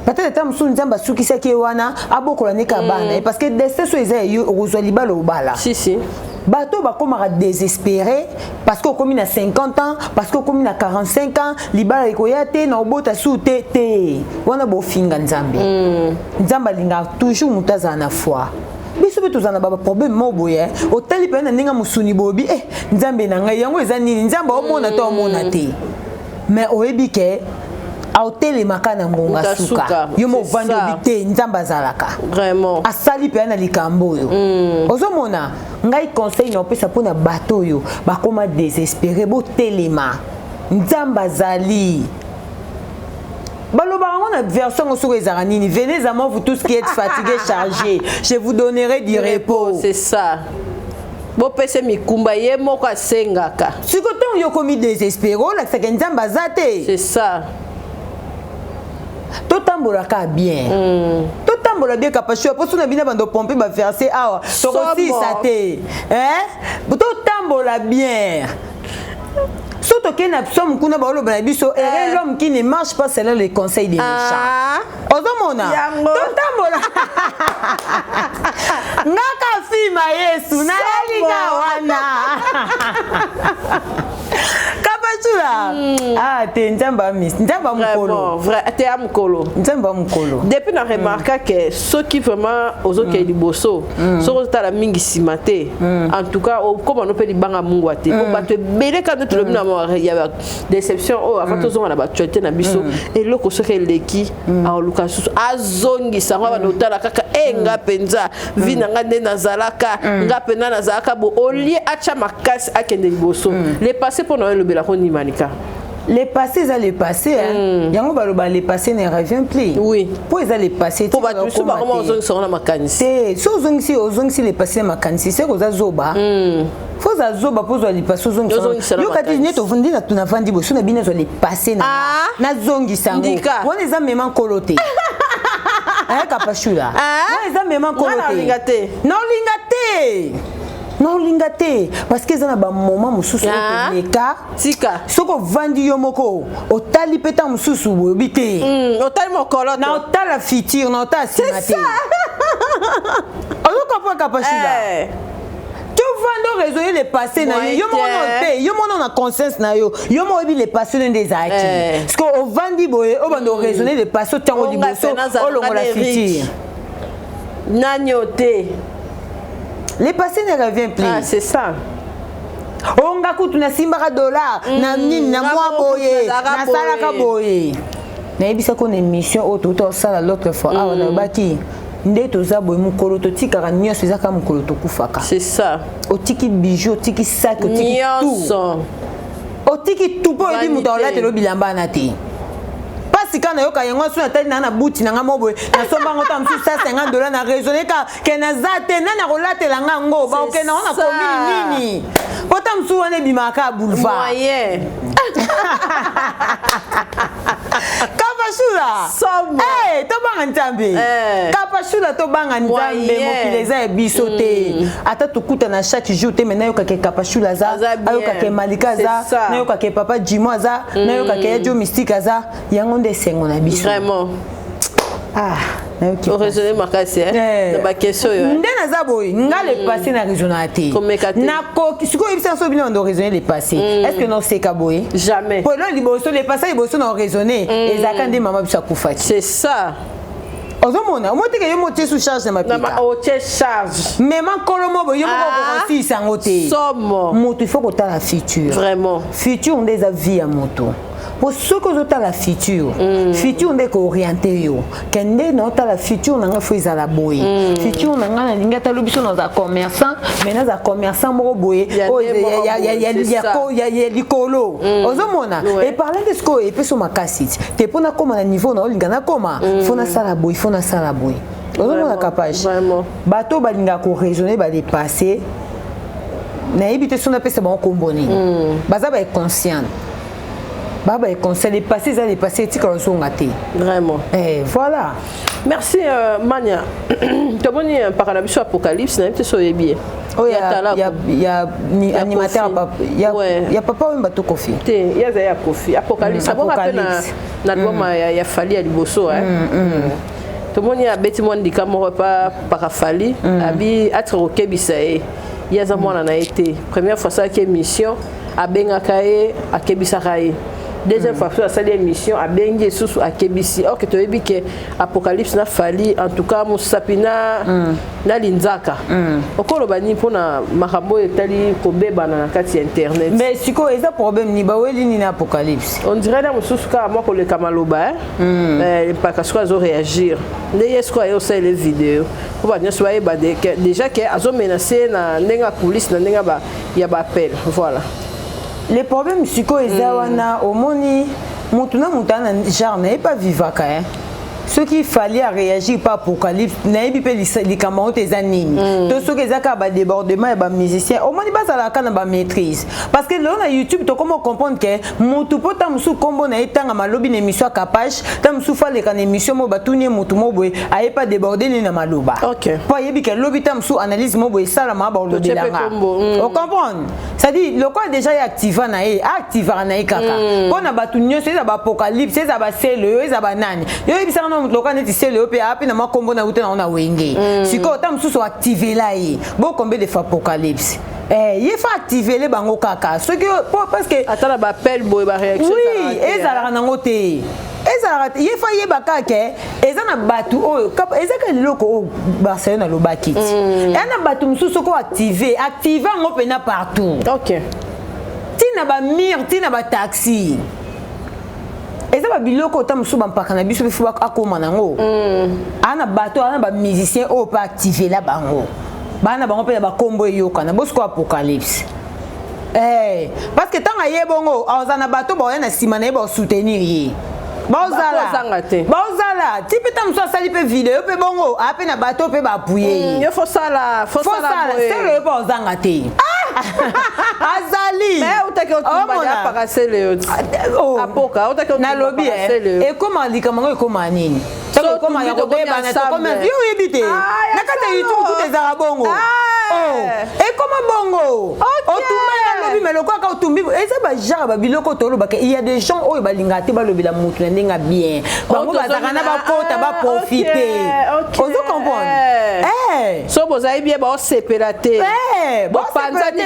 peut-être tant musu nzamba sukisaki wana abokola neka bana parce que destin so eza yo ozwa libala obala si bato bakomaka désespéré parce que okomi na 50 ans parce que okomi na 45 ans libala ekoya te na obota su te wana bofinga nzambe nzamba linga toujours moto azala na foi biso mpe tozala na baproblème mo boye otali mpe na ndenge mosuni bobi nzambe na ngai yango eza nini nzambe omona to omona te mais oyebi ke aotelemaka na ngonga suka yo movandi obi te nzambe azalaka vraiment asali mpe na likambo oyo ozomona ngai conseil na opesa mpona bato oyo bakoma désespéré botelema nzambe azali balobaka ngo na version ngo soko ezalaka nini venez à moi vous tous qui êtes fatigués chargés je vous donnerai du repos c'est ça bopese mikumba ye moko asengaka siko ntango yo komi désespéré olakisaka nzambe aza te c'est ça totambolaka bien totambola bien kapashua po suna bina bando pompe ba verser awa tokosisa te totambola bien Surtout qu'il y a l'homme qui ne marche pas selon les conseils des méchants. Ozomona. Totambola. Ngaka fima Yesu na liga wana. Kapachula. Ah, te njamba miss. Njamba mukolo. Vrai, te amukolo. Njamba mukolo. Depuis na remarqué que ceux qui vraiment ozoke liboso, ceux qui la mingi simate. En tout cas, comme on peut libanga mungwate. Pour battre belé quand tu le il y a déception oh avant tous on a battu na biso et le ko soke leki a lukasu azongi sango ba notala kaka enga penza vina ngande nazalaka ngapena nazalaka bo olie acha makasi akende liboso les passé pour Noël le belakoni manika. Les passés, ça les passés. Yango baloba les passés ne revient plus. Oui. Pour ils les passés. Pour battre sous ba comment on sera na makanisi. C'est so ozongsi les passés makanisi c'est ko za zoba. Faut za zoba pour zo les passés ozongsi. Yo kati ni to fundi na tuna fandi bo suna bina zo les passés na zongi sango. Wona za même kolote. Eh kapashula. Wona za même kolote. Non lingate. Non lingate parce que ça na ba moment mususu leka tika soko vandi yo moko otali peta mususu bobite otali mokolo na otala futur na otala simate aloka po kapashula tu vando résoudre les passés na yo mo na conscience na yo mo bi les passés des acquis parce que o vandi boye o bando raisonner les passés tango liboso o longo la futur nanyote. Les passés ne reviennent plus. Ah, c'est ça. On a coûté na simbara dollar, na mine, na moi boye, na salaka boye. Na ebisa ko émission au tout ça l'autre fois. Ah on a baki. Ndeto za boye mukolo to tikara nyonso ezaka mukolo to kufaka. C'est ça. Otiki bijoux, otiki sac, otiki tout. Otiki tout po ebi mutola te lo bilamba na te. Si quand on a un sur tête na bouti na ngamo na somba ngota msu $50 na raisonner que na zate na rolate la ngango ba ok na on a commis nini pota msu wane bimaka boulevard moyen Kapashula to banga nzambe Kapashula to banga nzambe mokileza e bisote ata tukuta na chaque jour te mena yoka ke Kapashula za ayoka ke Malika za na yoka ke Papa Jimo za na yoka ke Jo Mystique za yango nde sengo na biso vraiment au raisonner makasi na ba question yo nde naza boy ngale passé na raisonner te na ko siko ibisa so bino ndo raisonner les passés est-ce que non c'est kaboy jamais pour le liboso les passés liboso na raisonner ezaka nde mama bisa kufa c'est ça ozomona omote ke yo mote sous charge na mapika na ote charge même kolomo bo yo moko ko sango te somo moto il faut que ta la future vraiment future on des avis à moto pour ceux que ont la future future on est orienté yo kende na ta la future na ngafo izala boy future na ngana linga ta lobiso na za commerçant mais na za commerçant moko boy ya likolo ozomona et parler de ce que et peut sur ma cassette te pona koma na niveau na linga na koma fona sala boy ozomona capage bato balinga ko raisonner ba dépasser na ebité son appel c'est bon komboni baza ba conscient Baba est conseil les passés ça les passés tu quand sont gâtés vraiment voilà merci Mania tu bon ni paranabiso apocalypse na so yebi il y a ni animateur il y a papa ou bato kofi te il y a kofi apocalypse abo kapena na doma ya fali ya liboso to moni abeti mo ndika mo pa parafali abi atro kebisa il y a za mwana na été première fois ça qui émission abengaka e akebisaka e deuxième fois ça c'est l'émission a bengi sous à kebisi ok to ebi ke apocalypse na fali en tout cas musapina na linzaka okolo bani pona makambo etali ko beba na kati internet mais siko eza problème ni ba weli ni na apocalypse on dirait na musuka moi ko le kamaloba pas que soit zo réagir les esko ayo ça les vidéos ko ba nyoso ba déjà que azo menacer na nenga police na nenga ba ya ba appel voilà. Les problèmes psycho ezawana omoni mutuna mutana genre n'est pas vivaka ce qu'il fallait réagir par apocalypse nayebi pe likambo tes anini to ce que zaka ba débordement et ba musicien au moins ba la kana ba maîtrise parce que là na YouTube to comment comprendre que mutu pota musu kombo na etanga malobi na émission capage ta musu fa le kana émission mo batuni mutu mo boy aye pas déborder ni na maloba OK po yebi que lobi ta musu analyse mo boy sala ma ba lo de la on comprend ça dit le quoi déjà activa na e activa na e kaka po na batuni c'est ba apocalypse c'est ba selo c'est ba nani yo yebi ça no loka neti selo pe api na makombo na uta na wenge siko ta musu so activer là e bon combien de fois apocalypse il faut activer les bango kaka ce que parce que attends ba appel boy ba réaction oui ezala na ngote ezala il faut yeba kaka ezana batu o ezaka loko Barcelona lo bakiti na batu mususu ko activer ngo pena partout OK tina ba mir tina ba taxi ezaba biloko ta mususu ba mpaka na biso bifu akoma nango ana bato ana ba musicien o pa activer la bango bana bango pe ba kombo yoka na bosko apocalypse parce que tant aye bongo azana bato ba na sima na ba soutenir yi baozala ti pe ta musu asali pe video pe bongo ape na bato pe ba appuyer yo faut sala c'est le ba ozanga te azali mais utake otumba pa sele apoka utake na lobby et comment likamanga e comment nini so comment ya ko beba na to comment yo ebite na kata YouTube tout des arabongo et comment bongo otumba ya lobby mais le quoi ka otumbi et ça ba genre ba biloko tolo ba il y a des gens o ba lingate ba lobby la mutu na ndinga bien bango ba zakana ba pota ba profiter ozo comprendre so bozai bien ba sepelate bon panzani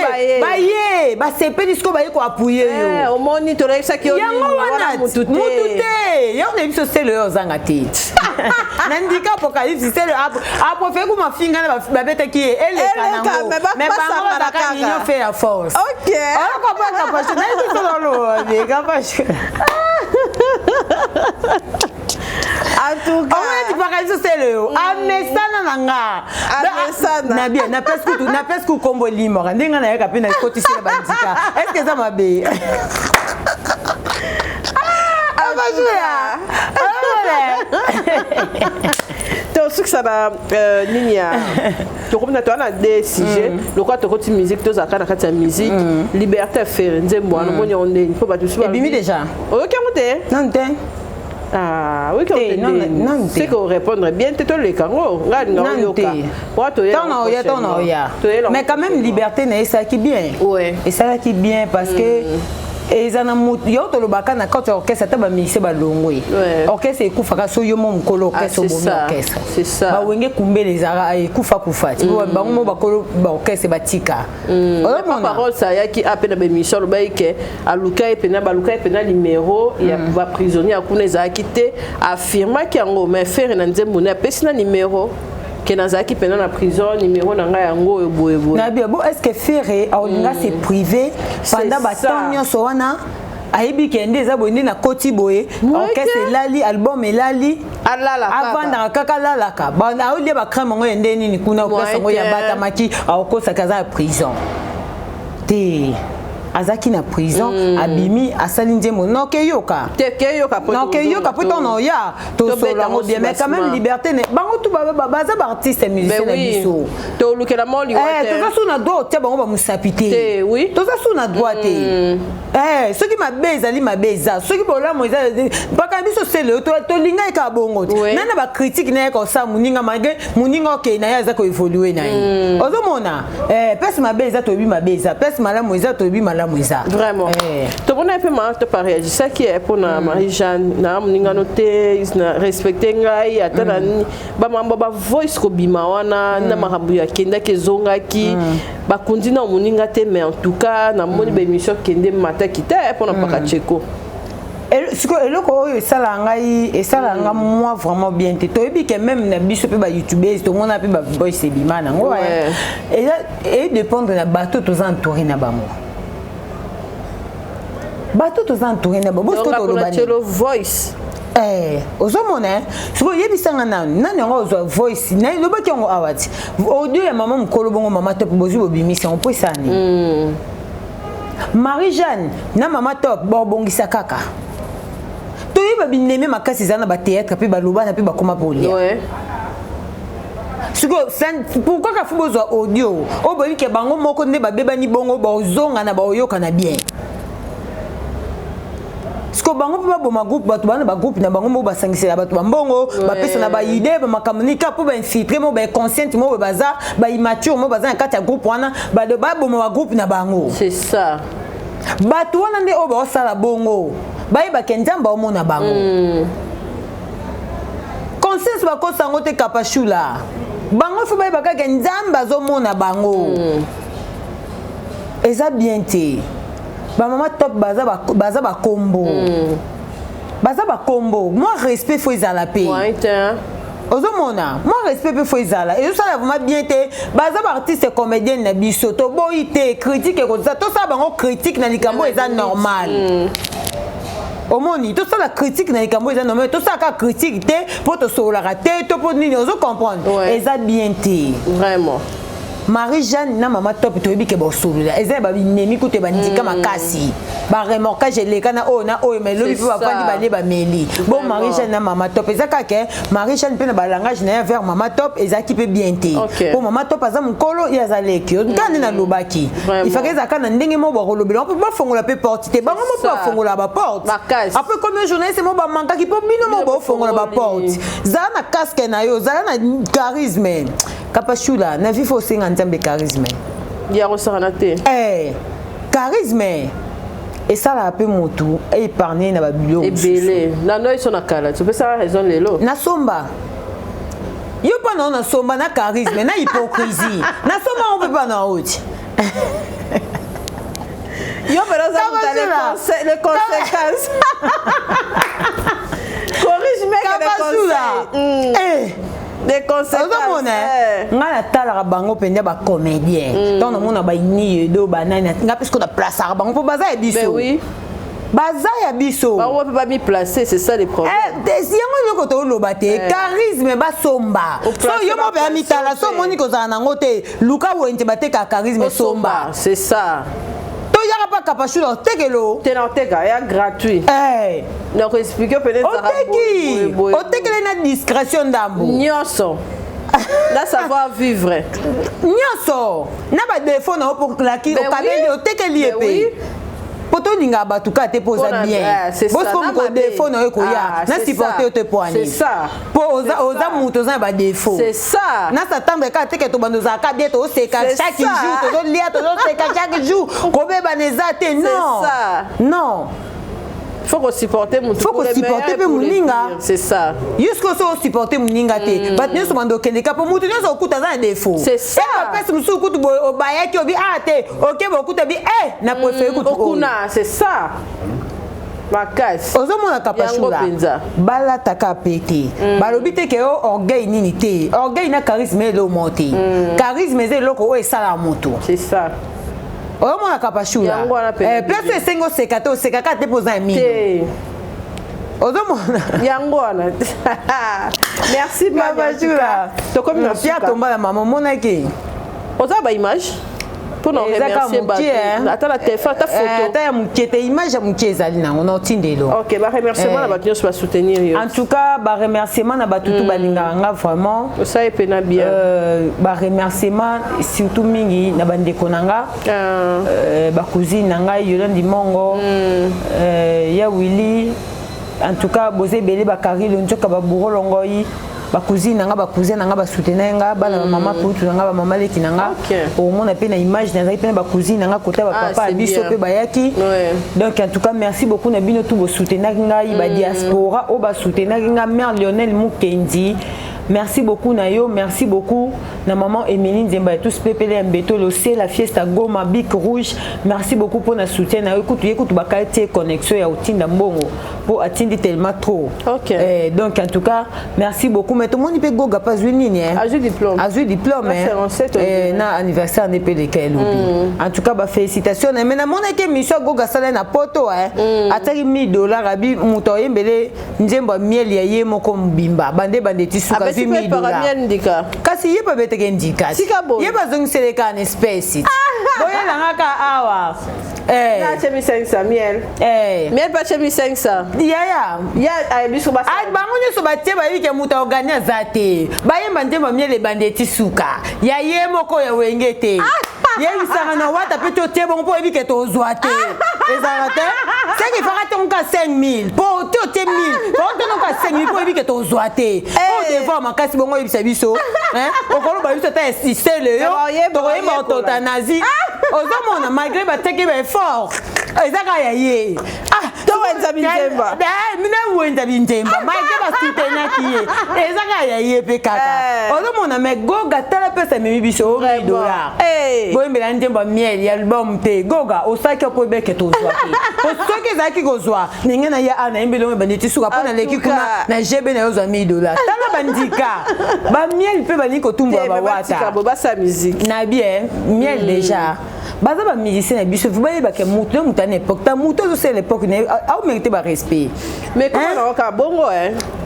ba sepe disco ba ko appuyer yo au moni to reksa ki wana mutute yo ne biso c'est le ozanga te nandika apocalypse c'est le apofe ko mafinga na ba beta ki ele kanango mais bango ba ka union fait la force OK on comprend ka pas na biso lo de ka pas en tout cas on va dire c'est le amesana nanga amesana na bien na presque kombo limo ndinga na yaka pe na kotisi na bandika est-ce que ça m'a bé to suksa na ninia to komna to na des sujets le quoi to koti musique to zakana kati ya musique liberté faire nzembo ano moni onde il faut ba tout ça et bimi déjà OK monter non te ah oui non c'est qu'on répondre bien te le kango ngani ngao yoka wato ya mais quand même liberté na ça qui bien ouais et ça qui bien parce que et ça na yo to lobaka na quand orchestre ta ba mise ba longwe orchestre ekufaka so yo mo mkolo orchestre bo orchestre c'est ça ba wenge kumbele zara ekufa kufa ti ba mo ba kolo ba orchestre batika on parole ça ya ki appena ba mission ba ke aluka epena ba luka epena numéro ya ba prisonnier akuna za quitté affirma ki ngo mais faire na nzembo na pesina numéro que nazaki pendant la prison numéro nanga yango eboebo na bien bon est-ce que faire aolinga c'est privé pendant batonyo so wana ayebi kende za bondi na koti boye orchestre lali album elali alala avanda kaka lala ka ba aolie ba crème ngo yende nini kuna orchestre ngo ya bata maki aokosa kaza prison te azaki na prison abimi asali nzembo noke yoka poto no ya to solo ngo bien mais quand même liberté ne bango tout baza ba artiste musicien na biso to lukela moli water to ça na droit te bango ba musapité oui to ça na droit te ce qui m'a bezali ma beza ce qui bola mo mpaka biso c'est le to linga ka bongo nana ba critique na ko sa muninga mage muninga okay na ya za ko évoluer na yi ozo mona pèse ma beza to bi ma beza pèse mala moiza to bi vraiment to bona pe ma to pareil ça qui est pour na Marie-Jeanne na muninga noté na respecter ngai atana ba mambo ba voice ko bima wana na makambu ya kenda ke zonga ki ba kundi na muninga te mais en tout cas na moni ba émission kende mata kita pour na paka cheko eloko oyo esala ngai esala nga moi vraiment bien te toyebi ke même na biso pe ba youtubeurs to mona pe ba voice bima na ngo et dépendre na bateau to entouré na bamo bateau to entouré na bamo donc la chelo voice ozomona siko yebisanga nani ngo zo voice na lobaki ngo awati audio ya mama mkolo bongo mama top bozi bobimisi on peut sani Marie-Jeanne na mama top bobongisa kaka ba bineme makasi zana ba théâtre pe ba loba na pe ba koma polia ouais pourquoi ka fubo zo audio o boli ke bango moko nde ba beba ni bongo ba ozonga na ba oyoka na bien Sko bango pa bo ma groupe bato bana ba groupe na bango mo ba sangisela bato ba mbongo ba pesa na ba idée ba makamunika po ba infiltrer mo ba conscient mo ba baza ba immature mo baza na kati ya groupe wana ba de ba bo ma groupe na bango c'est ça bato wana nde o ba osala bongo ba ba kenjamba o mo na bango conscience ba ko sango te kapashula bango fo ba ka kenjamba zo mo na bango eza bien te ba mama top baza ba combo baza ba combo moi respect faut ezala pe ozomona moi respect pe faut ezala et ça la vraiment bien te baza ba artiste comédien na biso to boite critique ko ça to ça bango critique na likambo eza normal omoni to ça la critique na likambo eza normal to ça ka critique te pour te sola rater to pour nini ozo comprendre eza bien te vraiment Marie-Jeanne na mama top to ebike bo solo eza ba binemi kote ba ndika makasi ba remorquage leka na o na o mais lobi pa ba bale ba meli bon Marie-Jeanne na mama top eza ka ke Marie-Jeanne pe na ba langage na vers mama top eza ki pe bien te pour mama top aza mukolo ya zaleki ngane na lobaki il faut que eza kana ndenge mo ba kolobela on peut pas fongola pe porte te ba mo pas fongola ba porte après comme journaliste mo ba manka ki po bino mo ba fongola ba porte za na casque na yo za na charisme Kapashula, na vie faut singa ntambe charisme. Ya rosana te. Charisme. Et ça la pe motu et épargner na ba bilo. Et belé. Na no ils sont na kala. Tu peux ça raison lelo. Na somba. Yo pas na somba na charisme, na hypocrisie. Na somba on peut pas na haute. Yo mais ça les conséquences. Corrige mec les conseils. Des conséquences. Ngala tala bango pende ba comédien. Donc on a ba ni do banana. Nga parce qu'on a placé bango pour baza biso. Mais oui. Baza ya biso. Ba on peut pas m'y placer, c'est ça les problèmes. Si yango ko to lobate, charisme ba somba. So yo mo ba mi tala so moni ko za na ngote. Luka wente bate ka charisme somba. C'est ça. To yaka pas Kapashula tekelo. Tenanteka ya gratuit. Donc expliquer peut-être ça. Otekele na discrétion d'ambo. Nyonso. Là savoir vivre. Nyonso. Na ba défaut na pour claquer au cabine otekeli epé. Poto ninga batuka te posa bien. Bos comme ko défaut na ko ya. Na supporter te poignet. C'est ça. Po oza muto za ba défaut. C'est ça. Na s'attendre ka teke to bandoza ka bien to seka chaque jour to lia to seka chaque jour. Ko be banezate non. C'est ça. Non. Faut qu'on supporte mon faut qu'on supporte pe muninga c'est ça jusqu'au so supporter muninga te bat nyo so mando kende ka po mutu nyo so kuta za défaut c'est ça pesa musu kutu bo obaya ki obi ate OK bo kuta bi na préférer kutu okuna c'est ça makas ozomona Kapashula bala taka pete balobi te ke orgueil nini te orgueil na charisme lo monte charisme ze loko o esala moto c'est ça Oh mon Kapashula. Place esengo sekato sekaka te poza emi. Ozomona. Yangwana. Merci Kapashula. To comme na Pia tomba la maman monaki. Oza ba image. Pour nous remercier ba. Attends la téléphone ta photo. Attends ya mukete image ya mukeza ali nango na tindelo. OK, ba remerciement na ba qui va soutenir. En tout cas, ba remerciement na ba tutu balinganga vraiment. Ça est pena bien. Ba remerciement surtout mingi na bande konanga. Ba cousine nanga Yolande Mongo. Ya Willy. En tout cas, bozé belé ba Karil nzoka ba buro longoyi. Ba cousine nanga ba cousin nanga ba soutenir nga bana maman poutu nanga ba maman leki nanga au monde pe na image na pe ba cousine nanga kota ba papa biso pe ba yaki donc en tout cas merci beaucoup na bino tout bo soutenir nga ba diaspora o ba soutenir nga mère Lionel Mukendi. Merci beaucoup Nayo, merci beaucoup na maman Emeline Zemba et tous pépélé Mbeto Losé la fiesta Goma Bic Rouge. Merci beaucoup pour notre soutien. Na écoute bakati connexion ya Otinda Mbongo pour atteindre tellement trop. OK. Donc en tout cas, merci beaucoup. Mais tout le monde peut goga pas jouer nini hein. Azui diplôme. Azui diplôme hein. Na anniversaire ne peut lesquels En tout cas, bah félicitations. Mais na mon équipe mission goga sala na poto hein. Atari $1000 abi muto yembele nzemba miel ya ye moko mbimba. Bande tisuka $1000. Kasi yeba beteke ndika. Yeba zong seleka en espèce. Boya nanga ka awa. Na chemi 500 miel. Miel pas chemi 500. Ya biso ba. Bango nyoso batie ba yiki muta oganya zate. Bayemba ndemba miel ebande tisuka. Ya ye moko ya wengete. Ye bisanga na wata peto tie bon po ebike to zoate. Ezarate. C'est qui fera ton cas 5000. Pour tout 1000. Pour ton cas 5000 pour ebike to zoate. O devant makasi bongo ebisa biso. Hein? Okolo ba biso ta insisté le yo. To yemba to nazi. Ozomona malgré ba teke ba fort. Ezaka ya ye. To wenza binjemba. Mina wenza binjemba. Malgré ba soutenir qui ye. Ezaka ya ye pe kaka. Ozomona me goga tala pesa mimi biso $1,000. Boyembela njemba miel ya album te. Goga osaki ko beke to zoaki. Osoki zaki ko zwa. Ninga na ya ana embelo banditi suka pona leki kuna na jebe na yozo $1,000. Tala bandika. Ba miel pe bani ko tumba ba wata. Ba sa musique. Na bien miel déjà. Baza ba musicien na biso vous voyez ba ke muto muta na époque ta muto c'est l'époque ne a mérité ba respect. Mais comment on ka bongo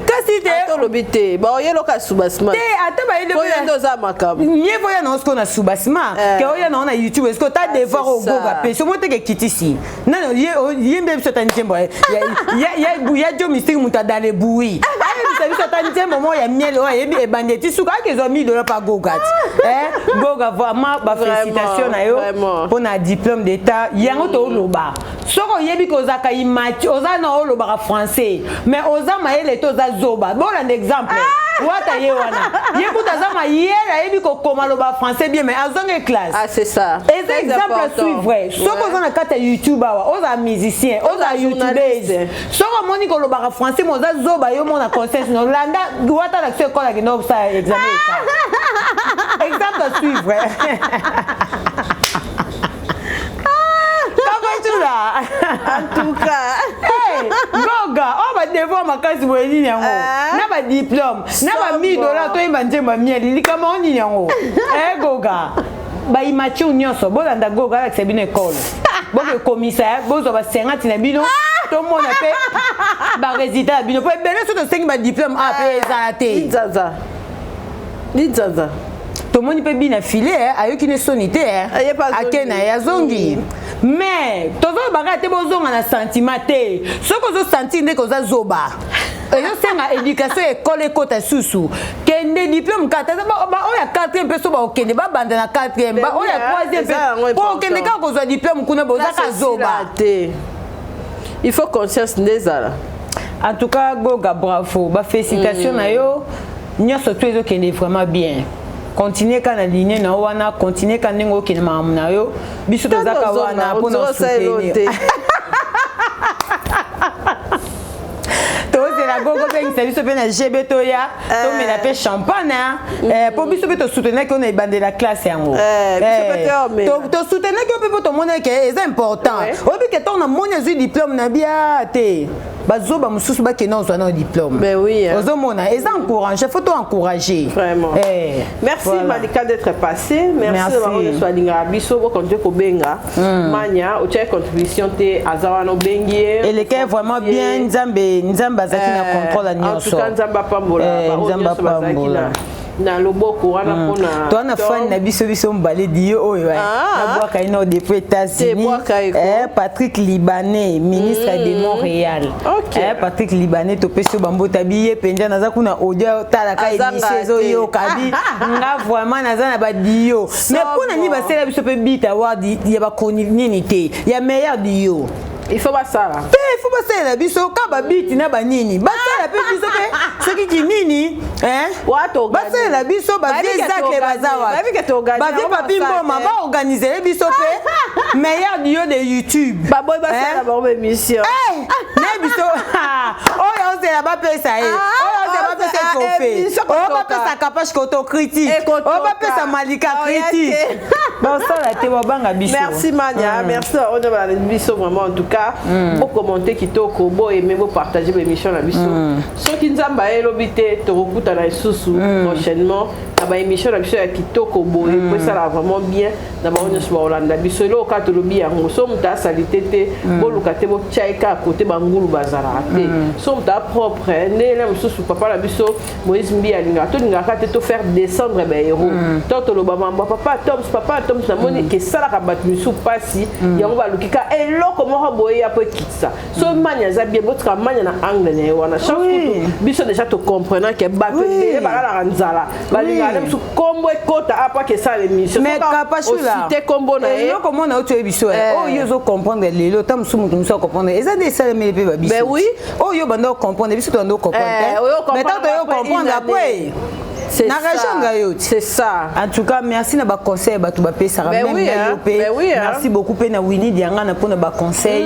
kasi te to lobité ba oyelo ka subasma te ata ba ile boya ndoza makabo nie boya na osko na subasma ke oya na YouTube est-ce que ta devoir au goga pe so mote ke kitisi non ye mbe biso ta njembo ya jo mystique muta dans les bouilles aye biso ta njembo mo ya miel o ye bi bandeti suka ke zo $1,000 pa goga goga vraiment ba félicitations na yo pour na diplôme d'état yango to loba soko yebi ko zaka imati oza na oloba français mais oza maele to za zoba bon un exemple wata ye wana yekuta za mayela yebi ko koma loba français bien mais azonge classe c'est ça et c'est exemple à suivre soko oza na kata YouTube awa oza musicien oza youtubeuse soko moni ko loba français mo za zoba yo mona conscience no landa wata la se kola kino sa examen ça exemple à suivre en tout cas goga on va devoir makasi boyeni yango na ba diplôme na ba $1,000 to yemba njemba mieli likama oni yango goga ba imati nyonso bolanda goga avec sabine école boke commissaire bozo ba 50 na bino to mona pe ba résultat bino pe bele so to sengi ba diplôme pe ezate Nzaza to moni pe bina filé ayoki ne sonité akena ya zongi mais tozo baka te bozonga na sentiment te soko zo sentir nde ko za zoba eyo senga éducation école ekota susu kende diplôme kata ba oya 4e peso ba okende ba banda na 4e ba oya 3e po okende ka ko zo diplôme kuna boza ka zoba te il faut conscience ndezala en tout cas goga bravo ba félicitations na yo nyoso to ezo kende vraiment bien continuer quand la ligne na wana continuer quand ningo ki na mamna yo biso tozaka wana pour nous soutenir c'est la gogo ben service ben na jebeto ya to me la pe champagne pour biso be to soutenir qu'on est bandé la classe yango to soutenir que peut to mona que c'est important obi que ton na mona zu diplôme na bia te bazoba mususu ba ke non zona diplôme ben oui ozomona et encourager faut encourager vraiment merci Malika d'être passé merci de soit linga biso ko konte ko benga manya o tchè contribution te azawa no bengi et les cas vraiment bien nzamba zaki na contrôle à nyonso en tout cas nzamba pambola na loboko wana pona to na fan na biso mbale dio oyo na boaka ino depuis États-Unis Patrick Libanais ministre de Montréal Patrick Libanais to peso bambo tabiye penja naza kuna audio tala ka émission yo kabi nga vraiment naza na ba dio mais pona ni ba sela biso pe bita award ya ba koni nini te ya meilleur dio il faut pas ça il faut pas ça la biso ka ba biti na ba nini ba ça la pe biso pe ce qui nini wato ba ça la biso ba vie zacle bazawa ba vie papi mboma ba organiser biso pe meilleur dio de YouTube ba boy ba ça la bonne émission na biso oh ya on se la ba pesa oh ya on se ba pesa trophée oh ba pesa capage koto critique oh ba pesa Malika critique ba ça la te banga biso merci Mania merci on va la biso vraiment en tout cas pour commenter kitoko bo aimer bo partager l'émission la biso ceux qui nzamba elobité to rokuta na isusu prochainement na ba émission la biso ya kitoko bo et puis ça là vraiment bien na ba on se Hollande biso lo ka to lobi yango so muta salité te bo lukate bo chaika côté bangulu bazara te so muta propre né là mususu papa la biso Moïse Mbi alinga to linga ka te to faire descendre ba héros to to lo ba papa Tom comme ça moni que ça la bato misu pasi yango ba lukika eloko moko boye apo kitsa so mania za bien botka mania na angle ne wana chaque fois biso déjà te comprenant que bato ne ba la nzala ba linga même su combo ekota apa que ça l'émission mais kapashula cité combo na yo comment na oto biso oh yo zo comprendre lelo tam su mutu muso comprendre eza des ça mais pe ba biso ben oui oh yo bando comprendre biso to ndo comprendre mais tant yo comprendre après c'est ça. En tout cas, merci na ba conseil ba tout ba pe ça même merci beaucoup pe na Winnie Dianga na pour na ba conseil.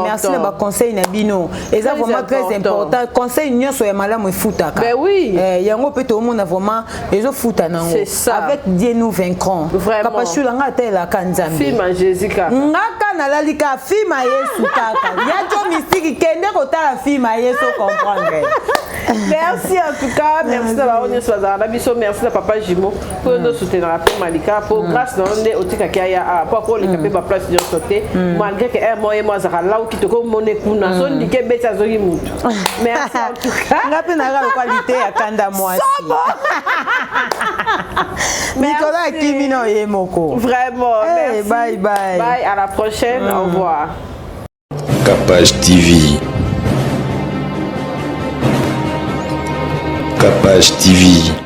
Merci na ba conseil na bino. Et ça vraiment très important. Conseil nyonso ya malamu futa ka. Ben oui. Yango pe to monde vraiment les autres futa nango. C'est ça. Avec Dieu nous vaincrons. Kapashula nga tela kanzambe. Fima Jessica. Ngaka na lalika fima Yesu kaka. Ya jo mystique kende kota fima Yesu comprendre. Merci en tout cas, merci d'avoir venu sur la merci à Papa Jimo pour nous soutenir la Malika pour grâce dans les otika kia pour qu'on les capé ba place de sauter malgré que moi et moi ça là où qui te comme monnaie kuna son dike beta zogi mutu. Merci en tout cas. Ngapi na la qualité ya kanda mwasi. Nicolas Kimino Yemoko. Vraiment, merci. Bye bye. Bye, à la prochaine, au revoir. Capage TV. Capage TV.